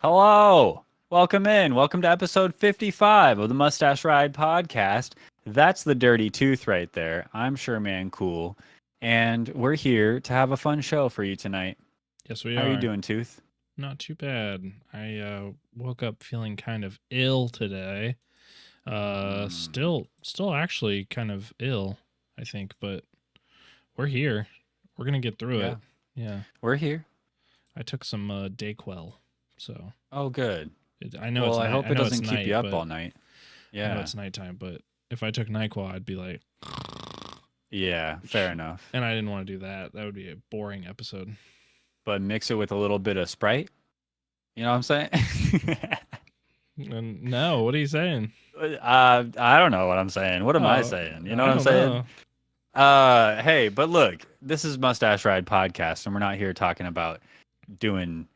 Hello. Welcome in. Welcome to episode 55 of the Mustache Ride podcast. That's the dirty tooth right there. I'm Sherman Cool, and we're here to have a fun show for you tonight. Yes, we How are you are. doing, Tooth? Not too bad. I woke up feeling kind of ill today. Mm, Still actually kind of ill, I think, but we're here. We're gonna get through yeah, it. Yeah, we're here. I took some Dayquil, so Oh, good. I know Well, it's I night. hope I it know it's doesn't keep you night, up but all night. I know Yeah. it's nighttime. But if I took Nyquil, I'd be like, Yeah, fair enough. and I didn't want to do that. That would be a boring episode. But mix it with a little bit of Sprite. You know what I'm saying? And no, what are you saying? I don't know what I'm saying. What am I Oh, saying? You know I what I'm don't saying? know. Hey, but look, this is Mustache Ride podcast, and we're not here talking about doing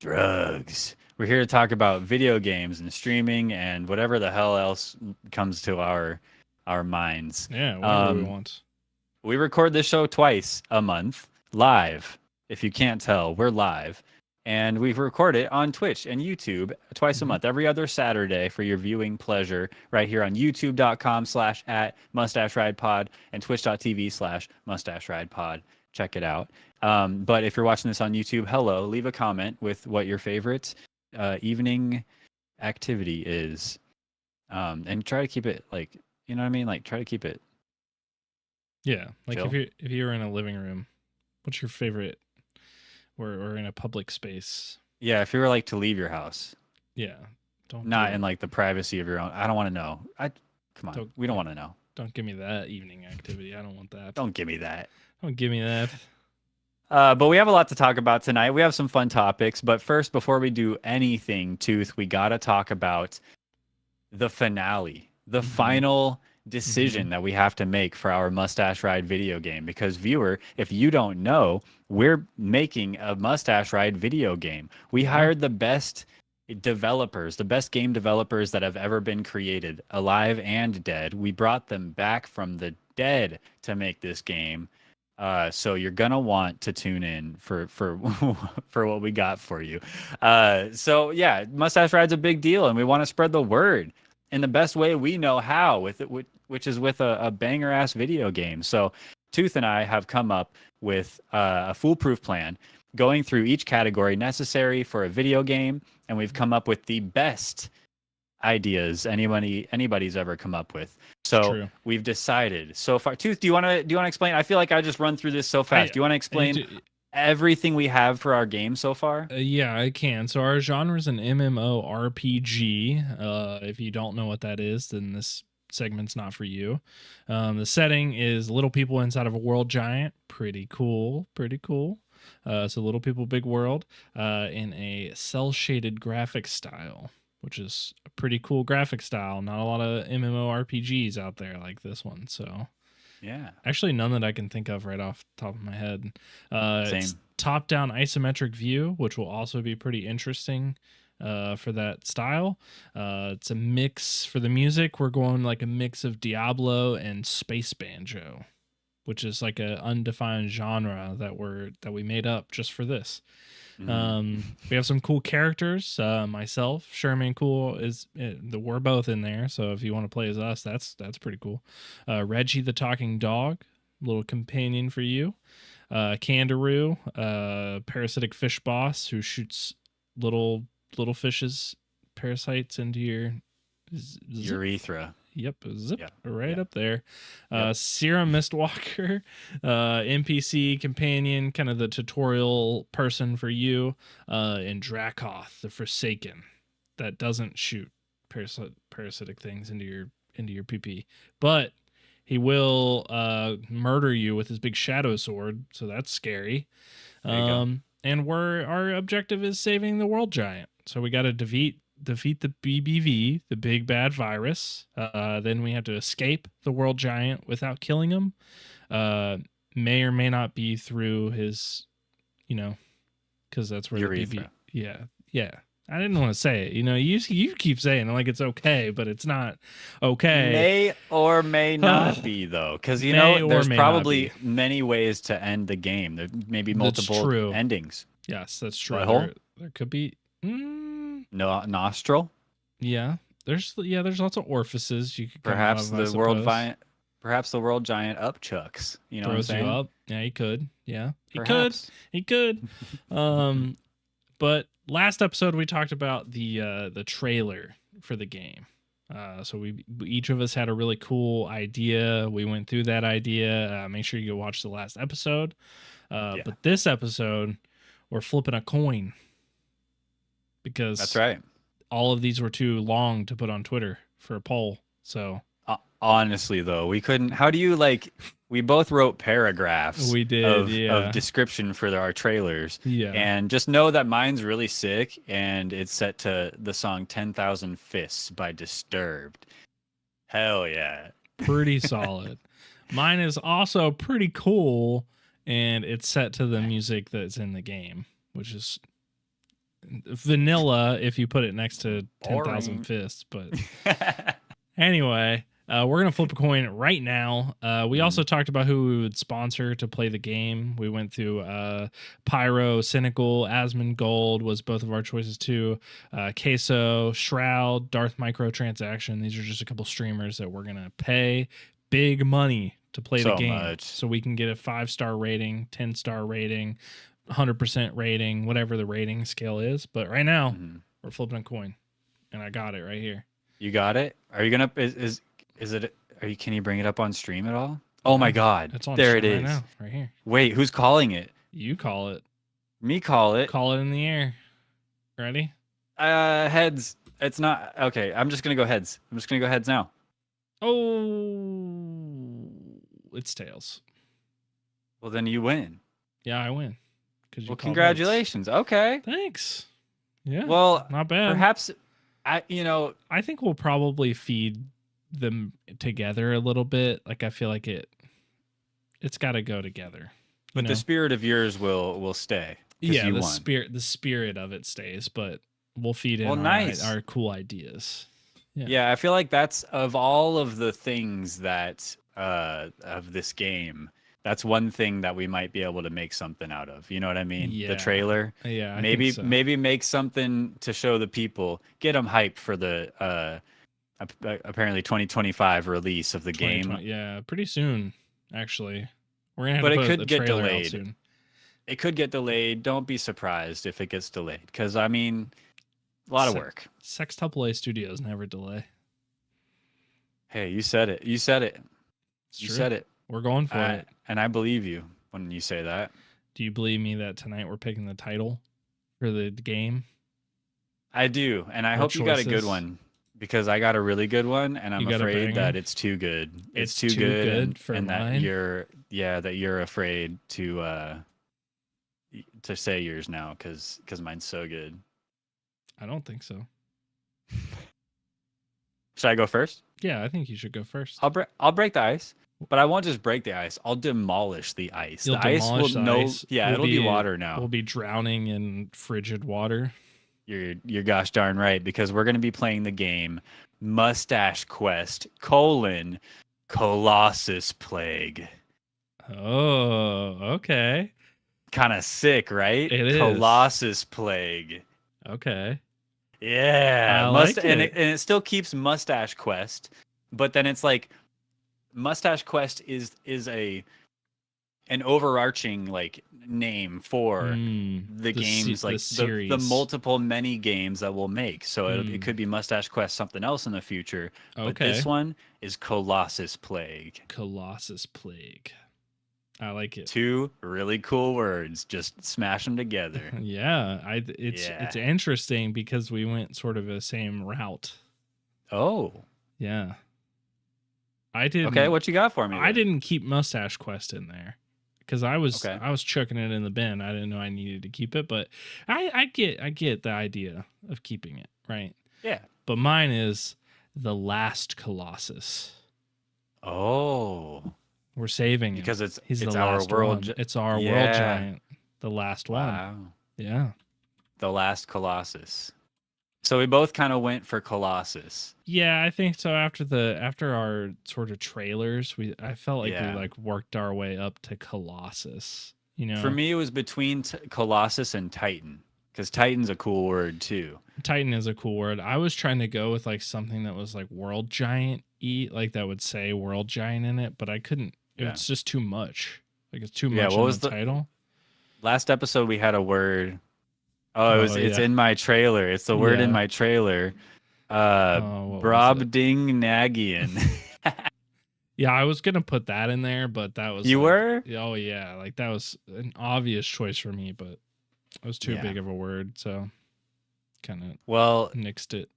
drugs. We're here to talk about video games and streaming and whatever the hell else comes to our minds. Yeah, whatever we Um, want. we record this show twice a month, live. If you can't tell, we're live. And we record it on Twitch and YouTube twice a Mhm. month, every other Saturday for your viewing pleasure, right here on youtube.com/at Mustache Ride Pod and twitch.tv/Mustache Ride Pod. Check it out. But if you're watching this on YouTube, hello, leave a comment with what your favorite evening activity is. And try to keep it like, you know what I mean? Like, try to keep it Yeah, like chill. if you were in a living room, what's your favorite? Or in a public space. Yeah, if you were like to leave your house, Yeah, don't do not it. in like the privacy of your own. I don't want to know. Come on, Don't we don't want to know. don't give me that evening activity. I don't want that. Don't give me that. Don't give me that. But we have a lot to talk about tonight. We have some fun topics. But first, before we do anything, Tooth, we got to talk about the finale, the Mhm. final decision that we have to make for our Mustache Ride video game. Because, viewer, if you don't know, we're making a Mustache Ride video game. We Yeah. hired the best developers, the best game developers that have ever been created, alive and dead. We brought them back from the dead to make this game. So you're gonna want to tune in for for what we got for you. So yeah, Mustache Ride's a big deal, and we want to spread the word in the best way we know how, with it, which is with a banger ass video game. So Tooth and I have come up with a foolproof plan, going through each category necessary for a video game, and we've come up with the best ideas anybody's ever come up with. So True. we've decided so far. Tooth, do you want to explain? I feel like I just run through this so fast. Do you want to explain everything we have for our game so far? Yeah, I can. So our genre is an MMORPG. If you don't know what that is, then this segment's not for you. The setting is little people inside of a world giant. Pretty cool. Pretty cool. So little people, big world, in a cell shaded graphic style, which is a pretty cool graphic style. Not a lot of MMORPGs out there like this one. So Yeah. actually, none that I can think of right off the top of my head. Same. It's top-down isometric view, which will also be pretty interesting for that style. It's a mix for the music. We're going like a mix of Diablo and Space Banjo, which is like a undefined genre that we made up just for this. We have some cool characters. Myself, Sherman Cool we're both in there. So if you want to play as us, that's pretty cool. Reggie the talking dog, little companion for you. Kangaroo, parasitic fish boss who shoots little fishes, parasites into your Urethra. Yep, zip Yeah, right yeah. up there. Yep. Serum Mistwalker, NPC companion, kind of the tutorial person for you, and Dracoth, the Forsaken, that doesn't shoot parasitic things into your PP, but he will murder you with his big shadow sword, so that's scary. There you go. And our objective is saving the world giant, so we got to defeat the BBV, the big bad virus. Then we have to escape the world giant without killing him. May or may not be through his, because that's where Urethra. the BB. Yeah. I didn't want to say it. You keep saying it like it's okay, but it's not okay. May or may not be, though, because there's probably many ways to end the game. There may be multiple endings. Yes, that's true. Butthole? There could be. No, nostril. Yeah. There's lots of orifices you could come out Perhaps of, I the world suppose. giant. Perhaps the world giant upchucks. You know what I'm Throws you saying? up. Yeah, he could. Yeah. He could. Perhaps. He could. Um but last episode we talked about the trailer for the game. So we each of us had a really cool idea. We went through that idea. Make sure you go watch the last episode. Yeah, But this episode, we're flipping a coin because that's right. all of these were too long to put on Twitter for a poll. So Honestly, though, we couldn't. How do you like? We both wrote paragraphs. we did, of yeah. description for our trailers. Yeah. And just know that mine's really sick, and it's set to the song "10,000 Fists" by Disturbed. Hell yeah! Pretty solid. Mine is also pretty cool, and it's set to the music that's in the game, which is vanilla if you put it next to 10,000 Boring. Fists. But anyway, we're going to flip a coin right now. We also talked about who we would sponsor to play the game. We went through Pyro, Cynical, Asmongold was both of our choices too. Queso, Shroud, Darth Microtransaction. These are just a couple streamers that we're going to pay big money to play the So game. much. So we can get a 5-star rating, 10-star rating, 100% rating, whatever the rating scale is. But right now, Mhm. we're flipping a coin. And I got it right here. You got it? Are you gonna? Is it? Are you? Can you bring it up on stream at all? Oh my God! It's on There it stream is. right now, right here. Wait, who's calling it? You call it. Me call it. Call it in the air. Ready? Heads. It's not okay. I'm just gonna go heads. I'm just gonna go heads now. Oh, it's tails. Well, then you win. Yeah, I win. Cause you Well, called congratulations. Okay. heads. Thanks. Yeah. Well, not bad. perhaps I think we'll probably feed them together a little bit. Like I feel like it's got to go together. but the spirit of yours will stay. 'Cause yeah, you the won. spirit of it stays, but we'll feed in Well, nice. our cool ideas. Yeah, I feel like that's of all of the things that of this game. That's one thing that we might be able to make something out of. You know what I mean? Yeah. The trailer. Yeah, I maybe think so. maybe make something to show the people, get them hyped for the apparently 2025 release of the game. 2020 yeah, pretty soon actually. We're gonna have But to it put could the get trailer out delayed. soon. It could get delayed. Don't be surprised if it gets delayed, because I mean, a lot of Se- work. Sextuple A Studios never delay. Hey, you said it. You said it. It's You true. said it. We're going for it. And I believe you when you say that. Do you believe me that tonight we're picking the title for the game? I do, and I Our hope you got a good choices. one, because I got a really good one, and I'm You got a afraid that banger? it's too good. It's too too good, good and, for and mine? that you're afraid to say yours now, because mine's so good. I don't think so. Should I go first? Yeah, I think you should go first. I'll break the ice, but I won't just break the ice. I'll demolish the ice. You'll the ice will demolish the no. ice. Yeah, We'll it'll be be- water now. We'll be drowning in frigid water. You're gosh darn right, because we're gonna be playing the game Mustache Quest: Colossus Plague. Oh, okay. Kind of sick, right? It is. Colossus Plague. Okay. Yeah, I like and it. it still keeps Mustache Quest, but then it's like Mustache Quest is an overarching like name for the games, like the series. multiple many games that we'll make. So Mm. it could be Mustache Quest something else in the future. But Okay. this one is Colossus Plague. Colossus Plague. I like it. Two really cool words. Just smash them together. Yeah, it's Yeah. interesting because we went sort of the same route. Oh, Yeah. I didn't okay. What you got for me? I then? didn't keep Mustache Quest in there because I was Okay. chucking it in the bin. I didn't know I needed to keep it, but I get the idea of keeping it, right? Yeah. But mine is the last Colossus. Oh, We're saving him. because He's it's the our last world. one. It's our world Yeah. giant, the last one. Wow. Yeah. The last Colossus. So we both kind of went for Colossus. Yeah, I think so. After our sort of trailers, I felt like Yeah. we like worked our way up to Colossus. You know, For me, it was between Colossus and Titan. Because Titan's a cool word too. Titan is a cool word. I was trying to go with like something that was like world giant like that would say world giant in it, but I couldn't. Yeah. It's just too much. Like it's too Yeah, much what in was the the- title. Last episode we had a word. Oh, it's yeah. in my trailer. It's the word in Yeah. my trailer. What was it? Brobdingnagian. Yeah, I was gonna put that in there, but that was You like, were? oh yeah, like that was an obvious choice for me, but it was too Yeah. big of a word, so kind of Well, nixed it.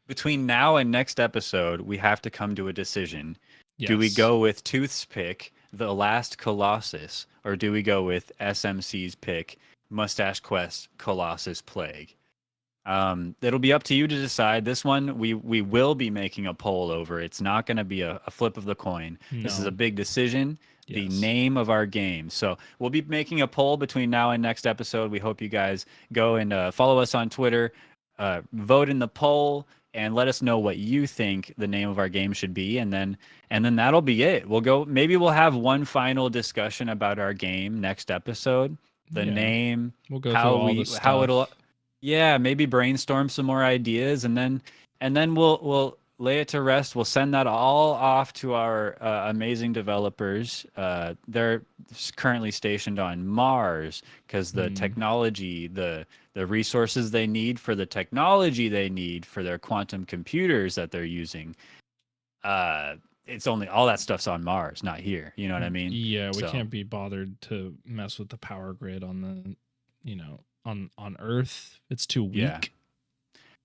between now and next episode, we have to come to a decision. Do we Yes. go with Tooth's pick, The Last Colossus, or do we go with SMC's pick, Mustache Quest Colossus Plague? It'll be up to you to decide. This one, we will be making a poll over. It's not going to be a flip of the coin. This is No. a big decision. The Yes. name of our game. So we'll be making a poll between now and next episode. We hope you guys go and follow us on Twitter, vote in the poll, and let us know what you think the name of our game should be. And then that'll be it. We'll go. Maybe we'll have one final discussion about our game next episode. The Yeah. name, We'll go how through all we, the stuff. how it'll. Yeah, maybe brainstorm some more ideas, and then we'll lay it to rest. We'll send that all off to our amazing developers. They're currently stationed on Mars because the technology, the resources they need for the technology they need for their quantum computers that they're using. It's only all that stuff's on Mars, not here. You know what I mean? Yeah, we So- can't be bothered to mess with the power grid on the, on Earth. It's too weak. Yeah.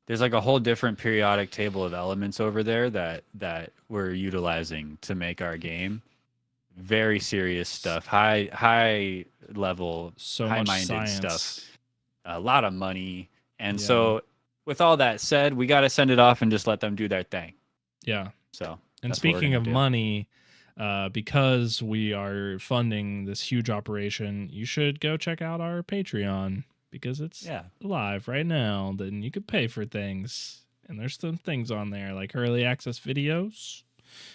There's like a whole different periodic table of elements over there that we're utilizing to make our game. Very serious stuff, high level, So much high-minded science. stuff. A lot of money. And Yeah. so with all that said, we got to send it off and just let them do their thing. Yeah. So, And that's what we're speaking gonna of do. money, because we are funding this huge operation, you should go check out our Patreon because it's yeah. live right now. Then you could pay for things, and there's some things on there like early access videos.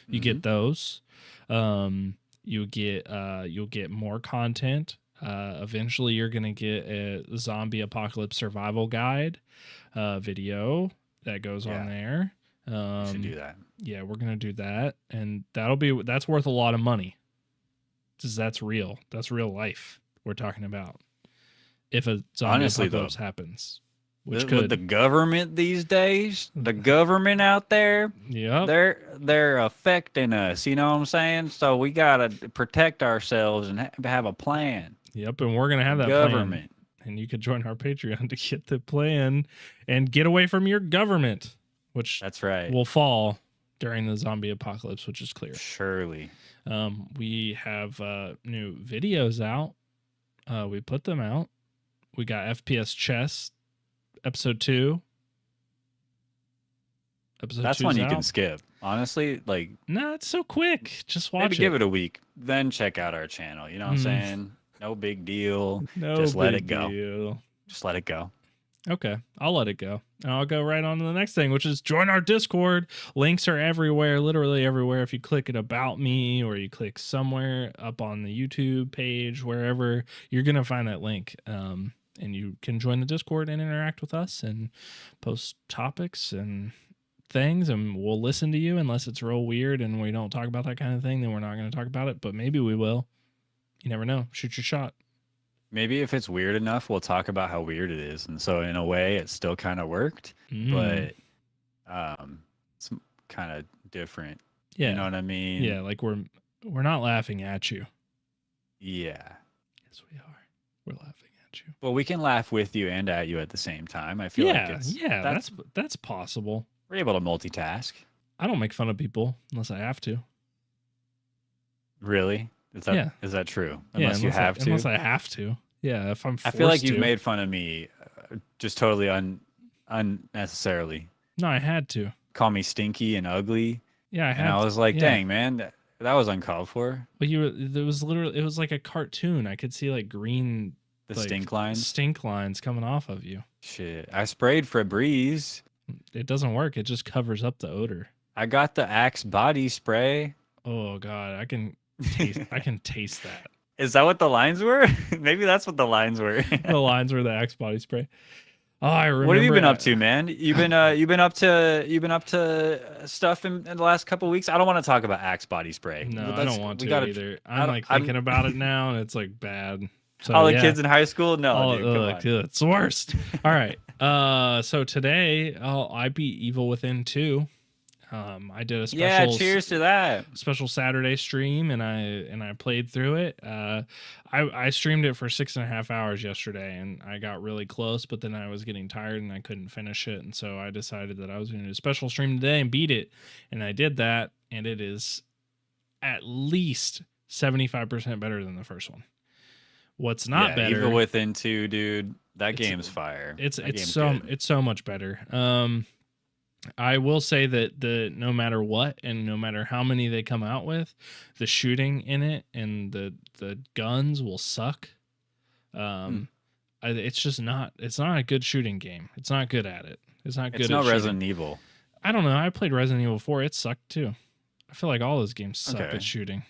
You Mm-hmm. get those. You'll get more content. Eventually, you're gonna get a zombie apocalypse survival guide video that goes on there. We should do that. Yeah, we're gonna do that, and that's worth a lot of money. Because that's real. That's real life we're talking about. If a zombie Honestly, apocalypse happens, which With could, the government these days, the government out there, yeah, they're affecting us. You know what I'm saying? So we gotta protect ourselves and have a plan. yep, and we're gonna have that plan. Government. And you could join our Patreon to get the plan and get away from your government, which That's right. will fall during the zombie apocalypse, which is clear. Surely. We have new videos out. We put them out. We got FPS Chess episode 2. Episode That's 2's one you out. can skip. Honestly, like No, it's so quick. Just watch maybe it. give it a week, then check out our channel. You know what I'm Mhm. saying? No big deal. No just let big it go. deal. Just let it go. Okay, I'll let it go. And I'll go right on to the next thing, which is join our Discord. Links are everywhere, literally everywhere. If you click it about me or you click somewhere up on the YouTube page, wherever, you're going to find that link. And you can join the Discord and interact with us and post topics and things. And we'll listen to you unless it's real weird and we don't talk about that kind of thing. Then we're not going to talk about it, but maybe we will. You never know. Shoot your shot. Maybe if it's weird enough, we'll talk about how weird it is. And so in a way, it still kind of worked, Mm. but it's kind of different. yeah. You know what I mean? Yeah, like we're not laughing at you. Yeah. Yes, we are. We're laughing at you. Well, we can laugh with you and at you at the same time. I feel Yeah, like it's that's possible. we're able to multitask. I don't make fun of people unless I have to. Really? Is that Yeah. is that true? Yeah, Unless you have to. Unless I have to. Yeah, if I'm I forced feel like you've to. made fun of me just totally unnecessarily. No, I had to. Call me stinky and ugly. Yeah, I And had I to. was like, Yeah. dang, man, that was uncalled for. But there was literally, it was like a cartoon. I could see like green The like, stink lines. stink lines coming off of you. Shit. I sprayed Febreze. It doesn't work. It just covers up the odor. I got the Axe body spray. Oh God, I can taste. I can taste that. Is that what the lines were? Maybe that's what the lines were. The lines were the Axe body spray. Oh, I remember. What have you been up to, man? You've been up to stuff in the last couple weeks. I don't want to talk about Axe body spray. No, I That's don't want we to gotta. either. I I'm don't- like thinking about it now, and it's like bad. So all the yeah. kids in high school. No, Oh, dude, come ugh, on. it's the worst. All right. So today, I beat Evil Within 2. I did a Yeah, special cheers to that. special Saturday stream, and I played through it. I streamed it for 6.5 hours yesterday, and I got really close, but then I was getting tired and I couldn't finish it, and so I decided that I was going to do a special stream today and beat it, and I did that, and it is at least 75% better than the first one. What's not Yeah, better? Evil Within 2, dude. That It's- game's fire. it's That it's game's so good. it's so much better. I will say that the no matter what and no matter how many they come out with, the shooting in it and the guns will suck. It's just not. It's not a good shooting game. It's not good at it. It's not good. It's at no shooting. Resident Evil. I don't know. I played Resident Evil 4. It sucked too. I feel like all those games suck Okay. at shooting.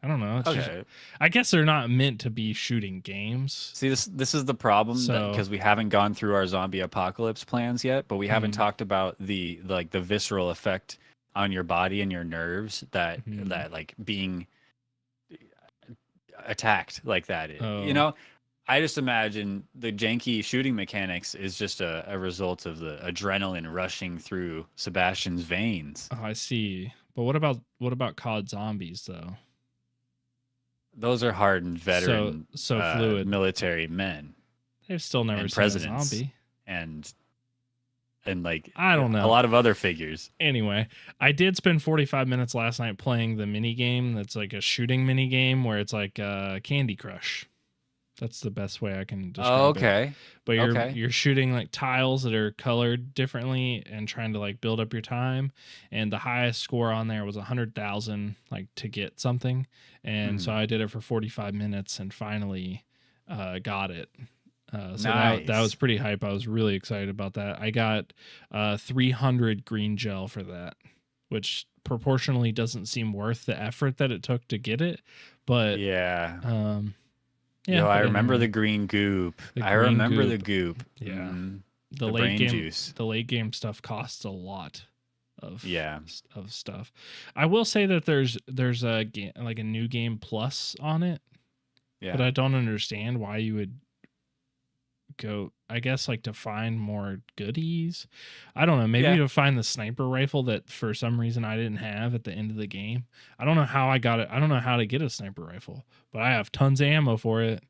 I don't know. It's just, Okay. I guess they're not meant to be shooting games. See, this is the problem So- because we haven't gone through our zombie apocalypse plans yet, but we haven't Mhm. talked about the visceral effect on your body and your nerves that Mhm. that like being attacked like that. Oh. You know, I just imagine the janky shooting mechanics is just a result of the adrenaline rushing through Sebastian's veins. Oh, I see. But what about COD Zombies though? Those are hardened veteran So fluid. military men They've still never and seen presidents. a zombie. and like I don't a know. lot of other figures. Anyway, I did spend 45 minutes last night playing the mini game that's like a shooting mini game where it's like Candy Crush. That's the best way I can describe Oh, it. okay. But you're okay. you're shooting like tiles that are colored differently and trying to like build up your time. And the highest score on there was 100,000 like to get something. And so I did it for 45 minutes and finally got it. So that Nice. was pretty hype. I was really excited about that. I got 300 green gel for that, which proportionally doesn't seem worth the effort that it took to get it. But Yeah. yeah, Yo, I but remember the anyway, green goop. The I green remember the goop. goop. Yeah. Mhm. the the late brain game juice. the late game stuff costs a lot of Yeah. of stuff. I will say that there's a game like a new game plus on it, Yeah. but I don't understand why you would go, I guess, like to find more goodies. I don't know, maybe Yeah. to find the sniper rifle that for some reason I didn't have at the end of the game. I don't know how I got it. I don't know how to get a sniper rifle, but I have tons of ammo for it.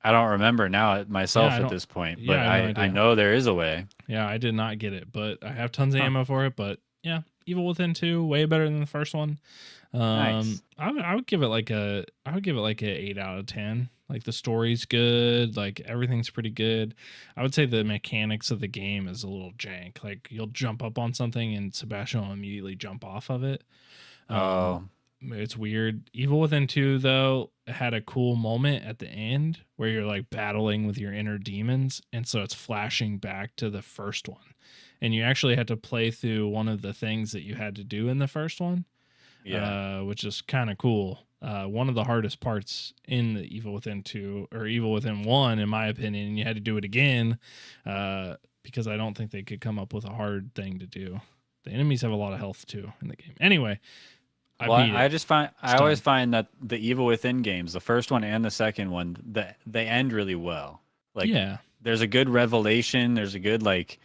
I don't remember now myself I at don't- this point, yeah, but I have no I idea. know there is a way. Yeah, I did not get it, but I have tons of Huh. ammo for it. But yeah, Evil Within 2, way better than the first one. Nice. I would give it like a 8 out of 10. Like the story's good, like everything's pretty good. I would say the mechanics of the game is a little jank. Like you'll jump up on something and Sebastian will immediately jump off of it. Oh, It's weird. Evil Within 2 though had a cool moment at the end where you're like battling with your inner demons, and so it's flashing back to the first one. And you actually had to play through one of the things that you had to do in the first one, yeah. which is kind of cool. One of the hardest parts in the Evil Within 2 or Evil Within 1, in my opinion, and you had to do it again because I don't think they could come up with a hard thing to do. The enemies have a lot of health too in the game. Anyway, I beat it. I just find It's I always done. find that the Evil Within games, the first one and the second one, they end really well. Like yeah. there's a good revelation, there's a good like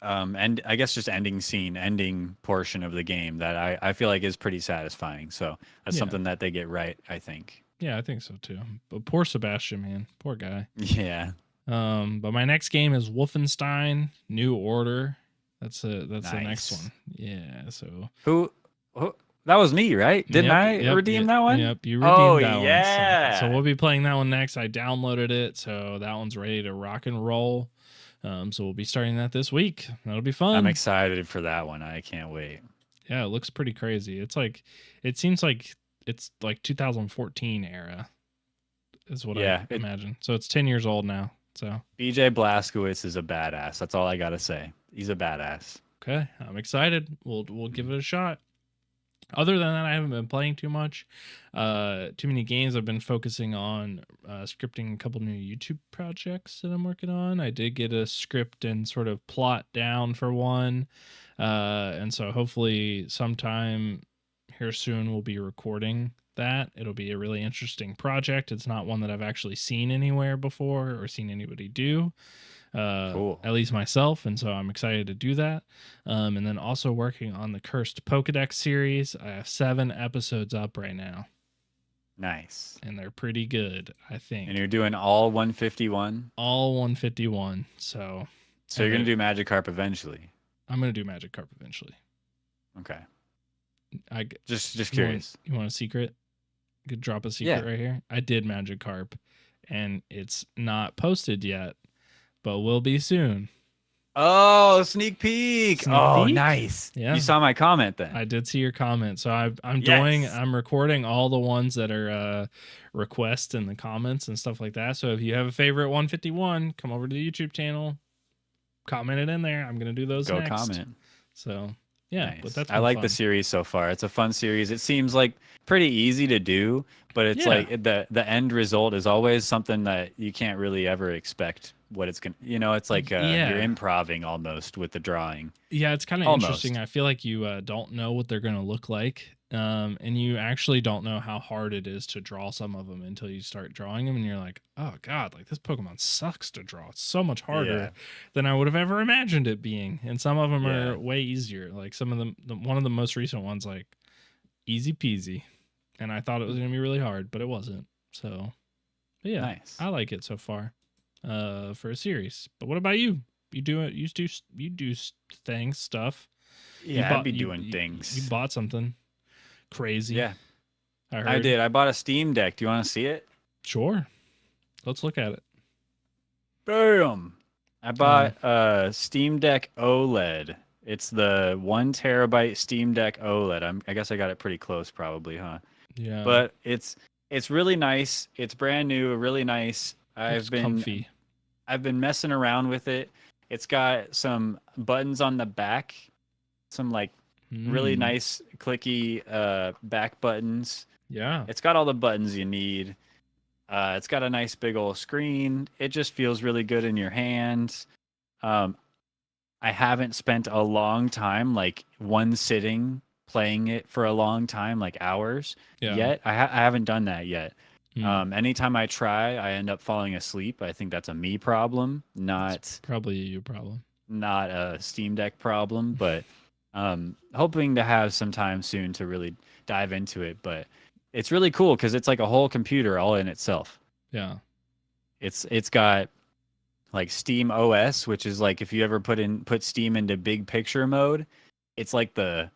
and I guess just ending portion of the game that I feel like is pretty satisfying. So that's Yeah. something that they get right, I think. Yeah, I think so too. But poor Sebastian, man. Poor guy. Yeah. But my next game is Wolfenstein New Order. That's the next Nice. one. Yeah, so Who that was me, right? Didn't Yep, I yep, redeem yep, that one? Yep, you redeemed Oh, that one. yeah. So we'll be playing that one next. I downloaded it, so that one's ready to rock and roll. So we'll be starting that this week. That'll be fun. I'm excited for that one. I can't wait. Yeah, it looks pretty crazy. It seems like it's like 2014 era is what Yeah, I imagine. So it's 10 years old now. So BJ Blazkowicz is a badass. That's all I gotta say. He's a badass. okay, I'm excited. We'll give it a shot. Other than that, I haven't been playing too much. Too many games. I've been focusing on scripting a couple new YouTube projects that I'm working on. I did get a script and sort of plot down for one. And so hopefully sometime here soon we'll be recording that. It'll be a really interesting project. It's not one that I've actually seen anywhere before or seen anybody do, Cool. at least myself, and so I'm excited to do that. And then also working on the Cursed Pokedex series. I have 7 episodes up right now, Nice. and they're pretty good, I think. And you're doing all 151. All 151. So So you're gonna do Magikarp eventually. I'm gonna do Magikarp eventually. Okay. I Just you want, curious. you want a secret? Could drop a secret Yeah. right here. I did Magikarp, and it's not posted yet, but will be soon. Oh, sneak peek. Sneak Oh, peek? nice. Yeah. You saw my comment then. I did see your comment. So Yes. I'm recording all the ones that are requests in the comments and stuff like that. So if you have a favorite 151, come over to the YouTube channel, comment it in there. I'm going to do those Go next. comment. So yeah, Nice. but that's I been like fun. the series so far. It's a fun series. It seems like pretty easy to do, but it's Yeah. like the end result is always something that you can't really ever expect what it's gonna. It's like Yeah. you're improving almost with the drawing. Yeah, it's kind of Almost. interesting. I feel like you don't know what they're going to look like. And you actually don't know how hard it is to draw some of them until you start drawing them, and you're like, oh god, like this Pokemon sucks to draw. It's so much harder Yeah. than I would have ever imagined it being. And some of them Yeah. are way easier. Like some of them, one of the most recent ones, like easy peasy. And I thought it was going to be really hard, but it wasn't. So, but yeah, Nice. I like it so far. For a series. But what about you? You do it. You do things, stuff. Yeah, I'd be you- doing you- things. You bought something crazy. Yeah, I heard. I did. I bought a Steam Deck. Do you want to see it? Sure. Let's look at it. Bam! I bought a Steam Deck OLED. It's the 1 terabyte Steam Deck OLED. I guess I got it pretty close, probably, huh? Yeah. But it's really nice. It's brand new, really nice. It's comfy. I've been messing around with it. It's got some buttons on the back, some like really Mm. nice clicky back buttons. Yeah. It's got all the buttons you need. It's got a nice big old screen. It just feels really good in your hands. I haven't spent a long time, like one sitting, playing it for a long time, like hours Yeah. yet. I haven't done that yet. Mm. Anytime I try, I end up falling asleep. I think that's a me problem, It's probably a you problem. not a Steam Deck problem, but hoping to have some time soon to really dive into it. But it's really cool because it's like a whole computer all in itself. Yeah. It's got like Steam OS, which is like if you ever put Steam into big picture mode, it's like the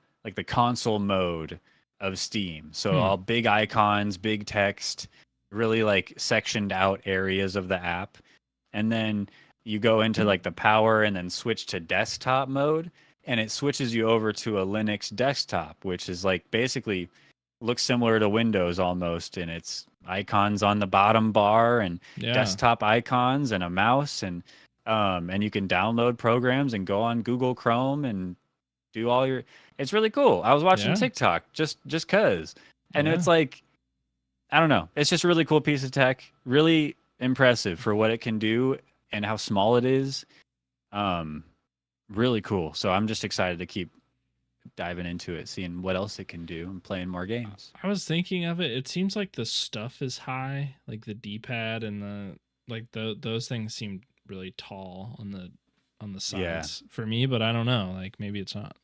console mode of Steam. So all big icons, big text, really like sectioned out areas of the app. And then you go into like the power and then switch to desktop mode, and it switches you over to a Linux desktop, which is like basically looks similar to Windows almost, and it's icons on the bottom bar and Yeah. desktop icons and a mouse, and you can download programs and go on Google Chrome and do all your. It's really cool. I was watching Yeah. TikTok just cause, and Yeah. it's like, I don't know. It's just a really cool piece of tech. Really impressive for what it can do and how small it is. Really cool. So I'm just excited to keep diving into it, seeing what else it can do, and playing more games. I was thinking of it. It seems like the stuff is high, like the D-pad and those things seem really tall on the Yeah. sides for me, but I don't know. Like maybe it's not.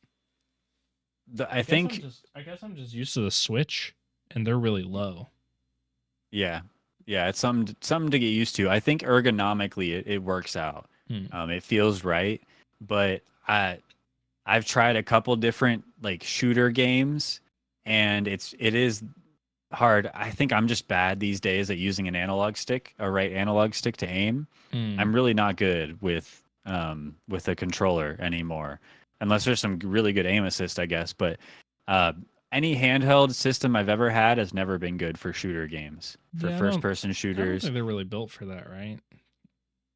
I think, I guess I'm just used to the Switch, and they're really low. yeah, it's something to get used to. I think ergonomically it works out. It feels right, but I've tried a couple different like shooter games, and it is hard. I think I'm just bad these days at using an analog stick, a right analog stick to aim. I'm really not good with a controller anymore, unless there's some really good aim assist, I guess. But any handheld system I've ever had has never been good for shooter games, for Yeah, I first-person I don't shooters. think they're really built for that, right?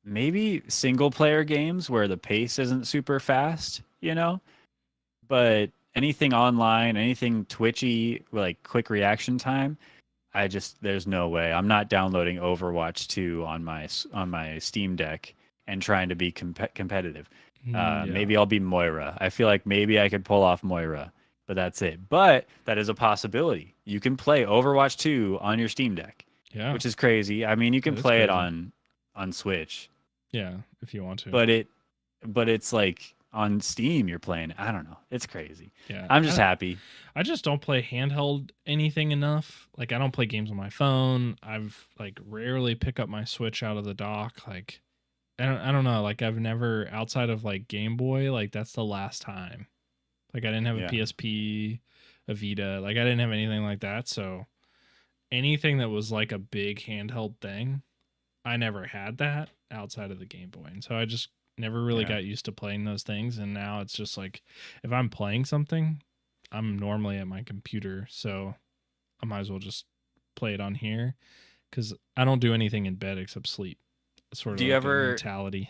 Maybe single-player games where the pace isn't super fast, but anything online, anything twitchy, like quick reaction time. There's no way. I'm not downloading Overwatch 2 on my Steam Deck and trying to be competitive. Yeah. Maybe I'll be Moira. I feel like maybe I could pull off Moira, but that's it. But that is a possibility. You can play Overwatch 2 on your Steam Deck, Yeah. which is crazy. I mean, you can That is play it crazy. on Switch, Yeah, if you want to. but it's like on Steam you're playing. I don't know. It's crazy. Yeah. I'm just happy. I just don't play handheld anything enough. Like I don't play games on my phone. I've like rarely pick up my Switch out of the dock. Like I don't know. Like I've never outside of like Game Boy. Like that's the last time. Like I didn't have a Yeah. PSP, a Vita. Like I didn't have anything like that. So anything that was like a big handheld thing, I never had that outside of the Game Boy. And so I just never really Yeah. got used to playing those things. And now it's just like if I'm playing something, I'm normally at my computer. So I might as well just play it on here because I don't do anything in bed except sleep. It's sort of Do you like a ever mentality.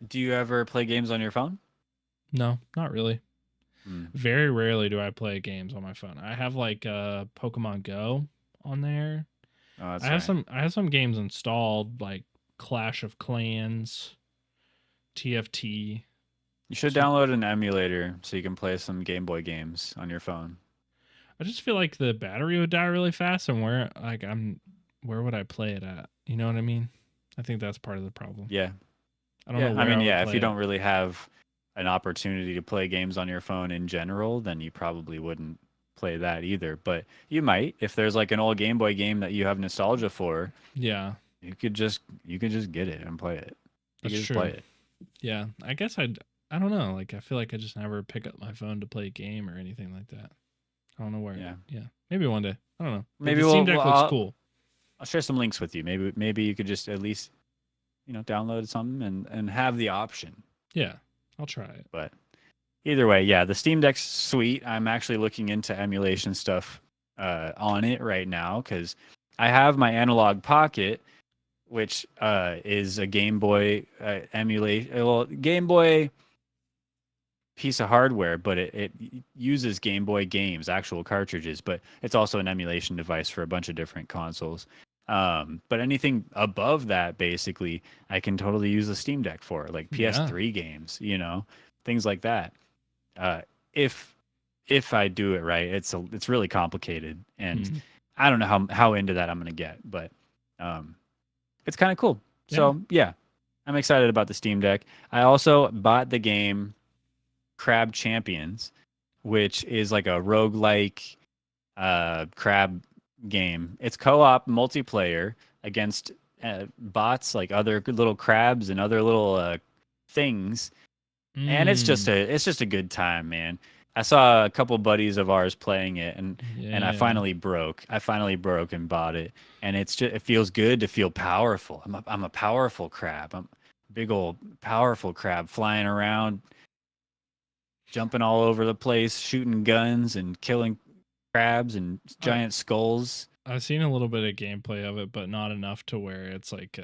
do you ever play games on your phone? No, not really. Hmm. Very rarely do I play games on my phone. I have like Pokemon Go on there. Oh, that's I have right. some games installed like Clash of Clans, TFT. You should So download an emulator so you can play some Game Boy games on your phone. I just feel like the battery would die really fast, and where would I play it at? You know what I mean? I think that's part of the problem. Yeah. I don't Yeah. know I where mean, I would yeah, if you play it. don't really have an opportunity to play games on your phone in general, then you probably wouldn't play that either. But you might if there's like an old Game Boy game that you have nostalgia for, Yeah, you could just get it and play it. You that's could just play true. it. Yeah, I guess I don't know. Like I feel like I just never pick up my phone to play a game or anything like that. I don't know where. Yeah. Yeah, maybe one day. I don't know. Maybe The Steam Deck looks cool. I'll share some links with you. Maybe you could just at least, download something and have the option. Yeah, I'll try it. But either way, yeah, the Steam Deck's sweet. I'm actually looking into emulation stuff on it right now because I have my Analog Pocket, which is a Game Boy emulate. Well, Game Boy piece of hardware, but it uses Game Boy games, actual cartridges, but it's also an emulation device for a bunch of different consoles. But anything above that, basically, I can totally use the Steam Deck for, like Yeah. PS3 games, things like that. Uh, if I do it right, it's really complicated, and Mhm. I don't know how into that I'm gonna get, but it's kind of cool. Yeah. So yeah, I'm excited about the Steam Deck. I also bought the game Crab Champions, which is like a roguelike crab game. It's co-op multiplayer against bots, like other little crabs and other little things, and it's just Mm. a good time, man. I saw a couple buddies of ours playing it, and I Yeah. finally broke. I finally broke and bought it, and it feels good to feel powerful. I'm a powerful crab. I'm a big old powerful crab flying around, jumping all over the place, shooting guns and killing crabs and giant skulls. I've seen a little bit of gameplay of it, but not enough to where it's like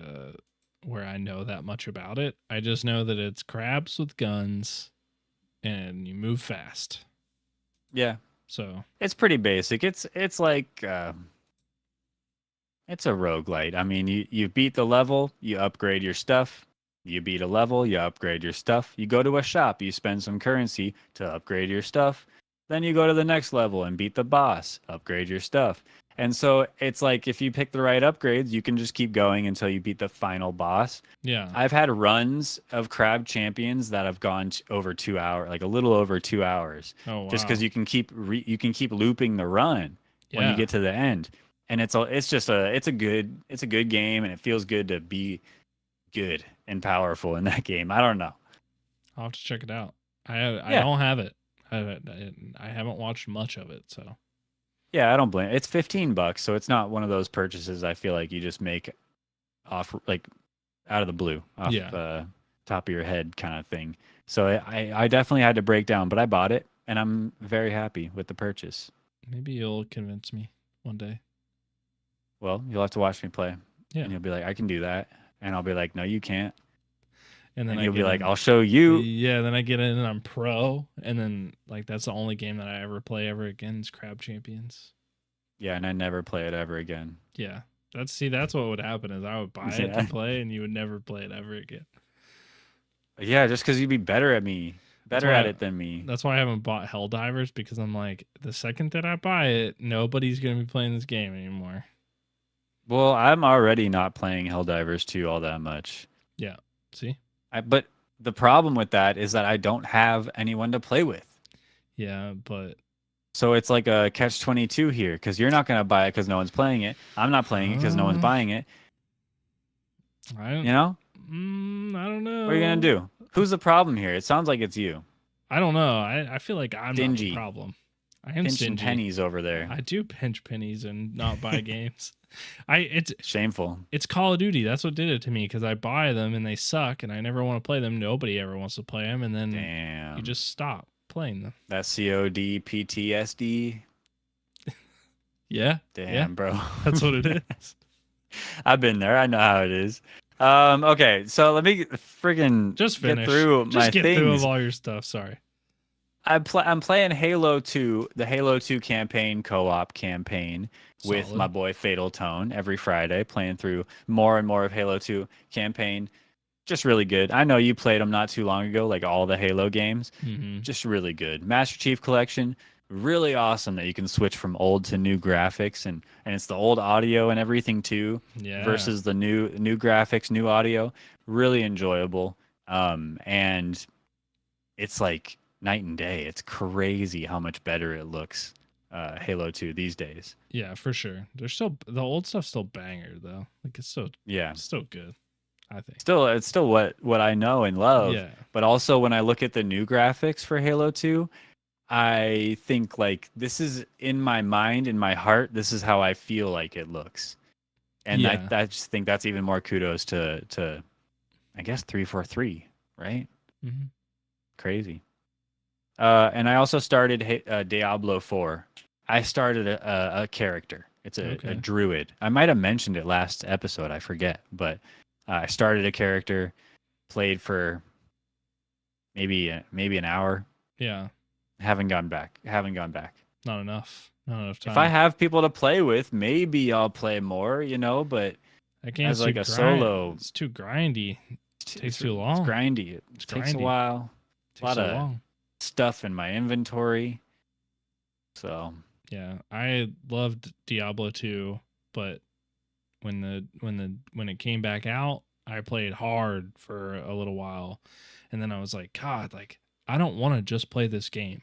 where I know that much about it. I just know that it's crabs with guns and you move fast. Yeah, So it's pretty basic. It's like it's a roguelite. I mean, you beat the level, you upgrade your stuff. You beat a level, you upgrade your stuff. You go to a shop, you spend some currency to upgrade your stuff. Then you go to the next level and beat the boss, upgrade your stuff. And so it's like if you pick the right upgrades, you can just keep going until you beat the final boss. yeah. I've had runs of Crab Champions that have gone over 2 hours, like a little over 2 hours, Oh wow. just because you can keep looping the run when you Yeah. get to the end. And it's a good game, and it feels good to be good and powerful in that game. I don't know. I'll have to check it out. I Yeah, don't have it. I haven't watched much of it, so yeah, I don't blame. It's $15, so it's not one of those purchases I feel like you just make off like out of the blue, off yeah. top of your head kind of thing. So I definitely had to break down, but I bought it, and I'm very happy with the purchase. Maybe you'll convince me one day. Well, you'll have to watch me play, Yeah. and you'll be like, I can do that, and I'll be like, no, you can't. and then And I he'll be get like, in. I'll show you. Yeah, then I get in and I'm pro, and then like that's the only game that I ever play ever again is Crab Champions. Yeah, and I never play it ever again. Yeah, that's what would happen is I would buy it to Yeah. play, and you would never play it ever again. Yeah, just because you'd be better at me, That's better at why it than me. that's why I haven't bought Helldivers, because I'm like, the second that I buy it, nobody's gonna be playing this game anymore. Well, I'm already not playing Helldivers 2 all that much. Yeah. See? But the problem with that is that I don't have anyone to play with. Yeah, but So it's like a catch-22 here because you're not going to buy it because no one's playing it. I'm not playing it because no one's buying it. I don't You know? I don't know. What are you going to do? Who's the problem here? It sounds like it's you. I don't know. I feel like I'm not the Stingy. problem. I am Pinching stingy. pennies over there. I do pinch pennies and not buy games. It's Shameful. Call of Duty. That's what did it to me, because I buy them and they suck and I never want to play them. Nobody ever wants to play them, and then Damn. you just stop playing them. That COD PTSD. Yeah. Damn, Yeah. bro. That's what it is. I've been there. I know how it is. Okay, so let me friggin' Just get finish. through Just my get through things. with all your stuff. Sorry. I'm playing Halo 2, the Halo 2 campaign co-op campaign with Solid. my boy Fatal Tone every Friday, playing through more and more of Halo 2 campaign. Just really good. I know you played them not too long ago, like all the Halo games. Mm-hmm. Just really good. Master Chief Collection, really awesome that you can switch from old to new graphics, and it's the old audio and everything too, Yeah. versus the new graphics, new audio. Really enjoyable. And it's like night and day. It's crazy how much better it looks, Halo 2 these days. Yeah, for sure. There's still the old stuff's still banger though. Like it's still good, I think. It's still what I know and love. Yeah. But also when I look at the new graphics for Halo 2, I think like this is in my mind, in my heart, this is how I feel like it looks. And Yeah. I just think that's even more kudos to I guess 343, right? Mm-hmm. Crazy. And I also started Diablo 4. I started a character. It's a druid. I might have mentioned it last episode. I forget. But I started a character, played for maybe an hour. Yeah. Haven't gone back. Not enough. Not enough time. If I have people to play with, maybe I'll play more, but that game's as like a solo, it's too grindy. Takes too long. It's grindy. It takes a while. A lot of stuff in my inventory. So yeah, I loved Diablo 2, but when it came back out, I played hard for a little while, and then I was like, God, like I don't want to just play this game,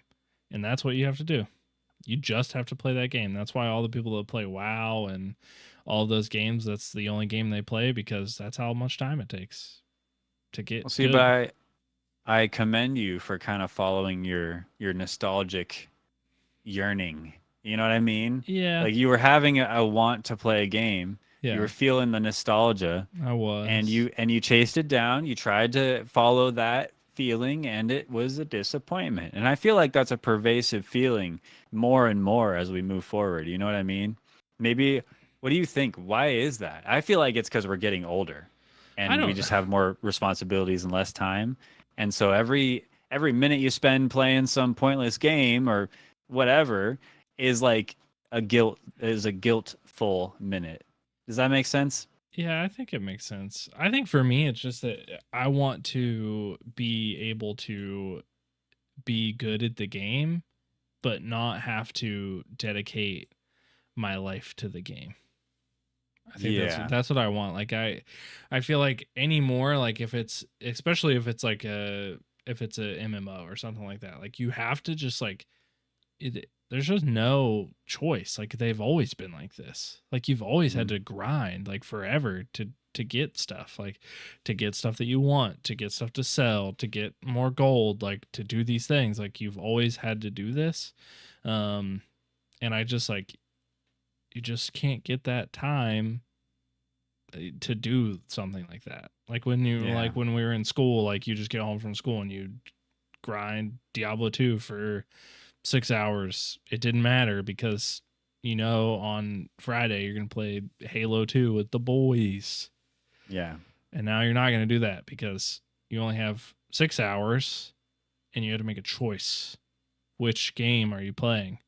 and that's what you have to do. You just have to play that game. That's why all the people that play WoW and all those games, that's the only game they play, because that's how much time it takes to get. See, good. but I commend you for kind of following your nostalgic yearning. You know what I mean? Yeah. Like you were having a want to play a game. Yeah. You were feeling the nostalgia. I was. And you chased it down. You tried to follow that feeling, and it was a disappointment. And I feel like that's a pervasive feeling more and more as we move forward. You know what I mean? Maybe, what do you think? Why is that? I feel like it's because we're getting older and we just have more responsibilities and less time. And so every minute you spend playing some pointless game or whatever is like a guiltful minute. Does that make sense? Yeah, I think it makes sense. I think for me, it's just that I want to be able to be good at the game, but not have to dedicate my life to the game. I think that's what I want. Like I feel like anymore, like especially if it's like a MMO or something like that, like you have to just like there's just no choice. Like they've always been like this. Like you've always had to grind like forever to get stuff, like to get stuff that you want, to get stuff to sell, to get more gold, like to do these things. Like you've always had to do this. And I just like, you just can't get that time to do something like that. Like when like when we were in school, like you just get home from school and you grind Diablo 2 for 6 hours. It didn't matter because on Friday you're gonna play Halo 2 with the boys. Yeah. And now you're not gonna do that because you only have 6 hours and you had to make a choice. Which game are you playing?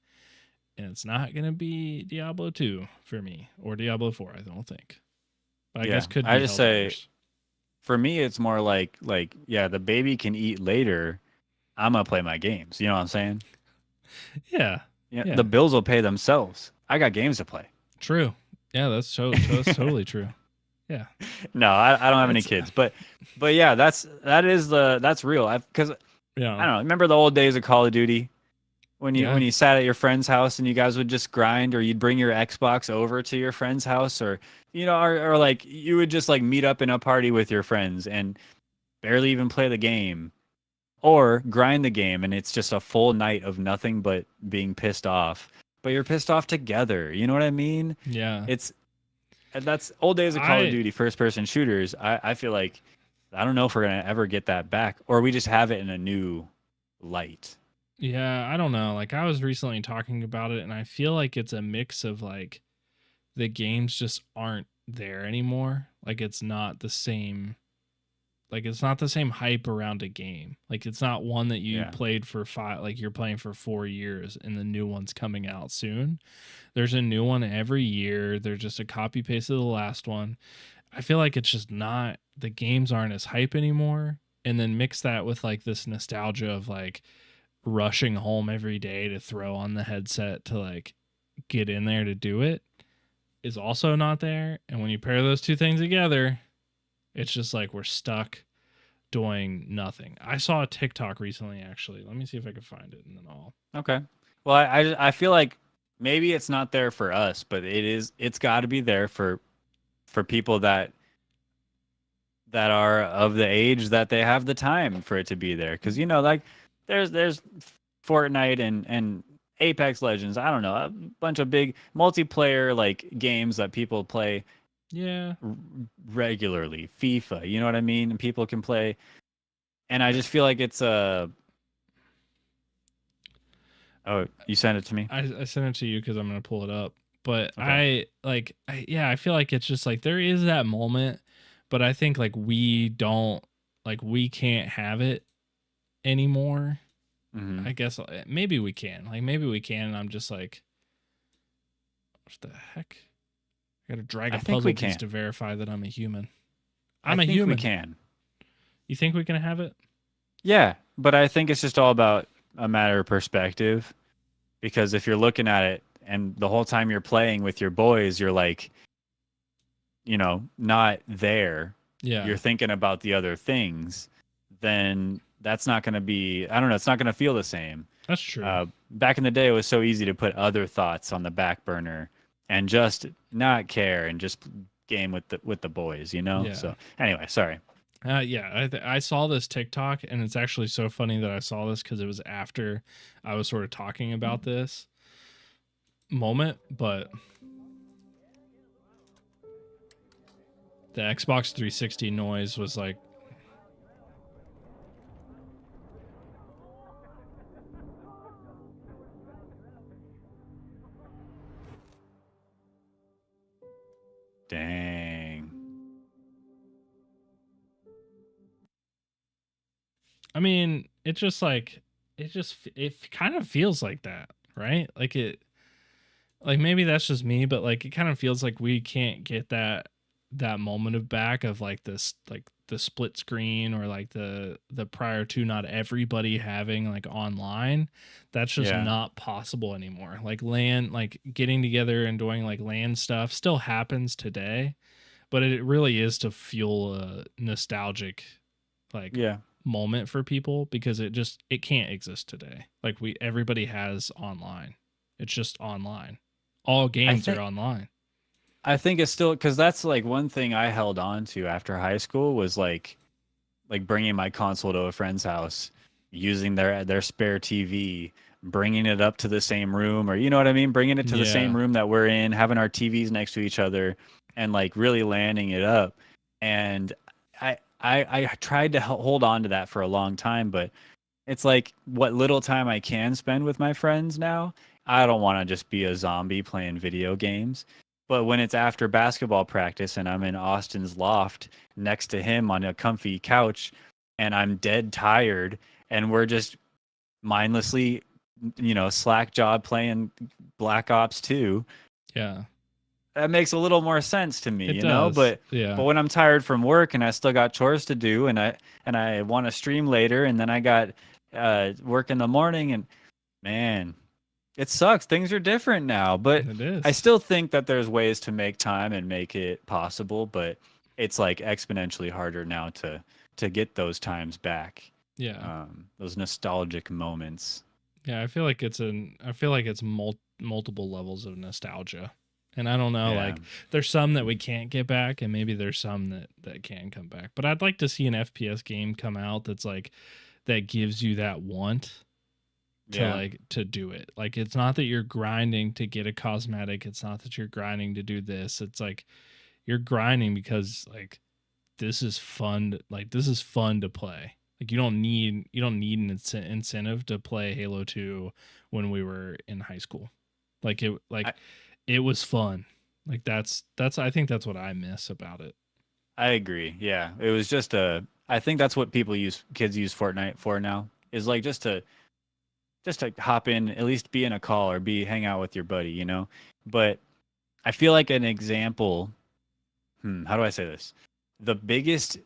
And it's not going to be Diablo 2 for me, or Diablo 4, I don't think. But I guess Yeah, could I be just say Helldivers. for me, it's more like yeah, the baby can eat later. I'm gonna play my games. You know what I'm saying? Yeah. Yeah, Yeah. the bills will pay themselves. I got games to play. True. Yeah, that's totally true. Yeah. No, I don't have any It's kids, but yeah, that's real. Because I yeah. don't know. Remember the old days of Call of Duty when Yeah. you sat at your friend's house and you guys would just grind, or you'd bring your Xbox over to your friend's house, or or like you would just like meet up in a party with your friends and barely even play the game, or grind the game, and it's just a full night of nothing but being pissed off. But you're pissed off together. You know what I mean? Yeah. It's And that's old days of Call of I Duty first person shooters. I feel like I don't know if we're gonna ever get that back, or we just have it in a new light. yeah, I don't know. Like I was recently talking about it and I feel like it's a mix of like the games just aren't there anymore. Like it's not the same, like it's not the same hype around a game. Like it's not one that you Yeah. played for 5, like you're playing for 4 years and the new one's coming out soon. There's a new one every year. They're just a copy paste of the last one. I feel like it's just not, the games aren't as hype anymore. And then mix that with like this nostalgia of like rushing home every day to throw on the headset to like get in there to do it is also not there. And when you pair those two things together, it's just like we're stuck doing nothing. I saw a TikTok recently, actually. Let me see if I can find it, and then I'll. Okay. Well, I feel like maybe it's not there for us, but it's got to be there for people that are of the age that they have the time for it to be there. Because like there's Fortnite and Apex Legends. I don't know, a bunch of big multiplayer like games that people play Yeah. regularly. FIFA, you know what I mean? And people can play, and I just feel like it's a. Oh, you sent it to me. I sent it to you because I'm gonna pull it up. But Okay. I feel like it's just like there is that moment, but I think like we don't, like we can't have it anymore. Hmm. I guess maybe we can. Like maybe we can, and I'm just like, what the heck? I gotta drag I a think we puzzle piece can. to verify that I'm a human. I I'm a think we human. can. You think we can have it? Yeah, but I think it's just all about a matter of perspective. Because if you're looking at it and the whole time you're playing with your boys, you're like, not there. Yeah, You're thinking about the other things, then that's not going to be, I don't know, it's not going to feel the same. that's true. Back in the day, it was so easy to put other thoughts on the back burner and just not care and just game with the boys, Yeah. So anyway, sorry. Yeah, I saw this TikTok, and it's actually so funny that I saw this because it was after I was sort of talking about this moment. But the Xbox 360 noise was like, Dang. I mean, it's just like it kind of feels like that, right? Like like maybe that's just me, but like it kind of feels like we can't get that moment of back of like this, like the split screen, or like the prior to not everybody having like online. That's just Yeah. not possible anymore. Like LAN, like getting together and doing like LAN stuff still happens today, but it really is to fuel a nostalgic like Yeah. moment for people, because it can't exist today. Like everybody has online. It's just online. All I games are think online. I think it's still because that's like one thing I held on to after high school was like bringing my console to a friend's house, using their spare TV, bringing it up to the same room, or you know what I mean, bringing it to the same Yeah. room that we're in, having our TVs next to each other, and like really landing it up. And I tried to hold on to that for a long time, but it's like what little time I can spend with my friends now. I don't want to just be a zombie playing video games. But when it's after basketball practice and I'm in Austin's loft next to him on a comfy couch, and I'm dead tired, and we're just mindlessly, slack job playing Black Ops 2. Yeah. That makes a little more sense to me, It does. but Yeah. when I'm tired from work and I still got chores to do, and I want to stream later, and then I got work in the morning, and man, it sucks. Things are different now, but It I is. still think that there's ways to make time and make it possible, but it's like exponentially harder now to get those times back. Yeah. Those nostalgic moments. Yeah, I feel like it's multiple levels of nostalgia. And I don't know, Yeah. like there's some that we can't get back and maybe there's some that can come back. But I'd like to see an FPS game come out that's like that gives you that want to Yeah. like to do it. Like it's not that you're grinding to get a cosmetic, it's not that you're grinding to do this. It's like you're grinding because like this is fun to play. Like you don't need an incentive to play Halo 2 when we were in high school. I, It was fun. Like that's I think that's what I miss about it. I agree. Yeah. It was just I think that's what kids use Fortnite for now. Is like just to hop in, at least be in a call or hang out with your buddy. But I feel like an example, how do I say this? The biggest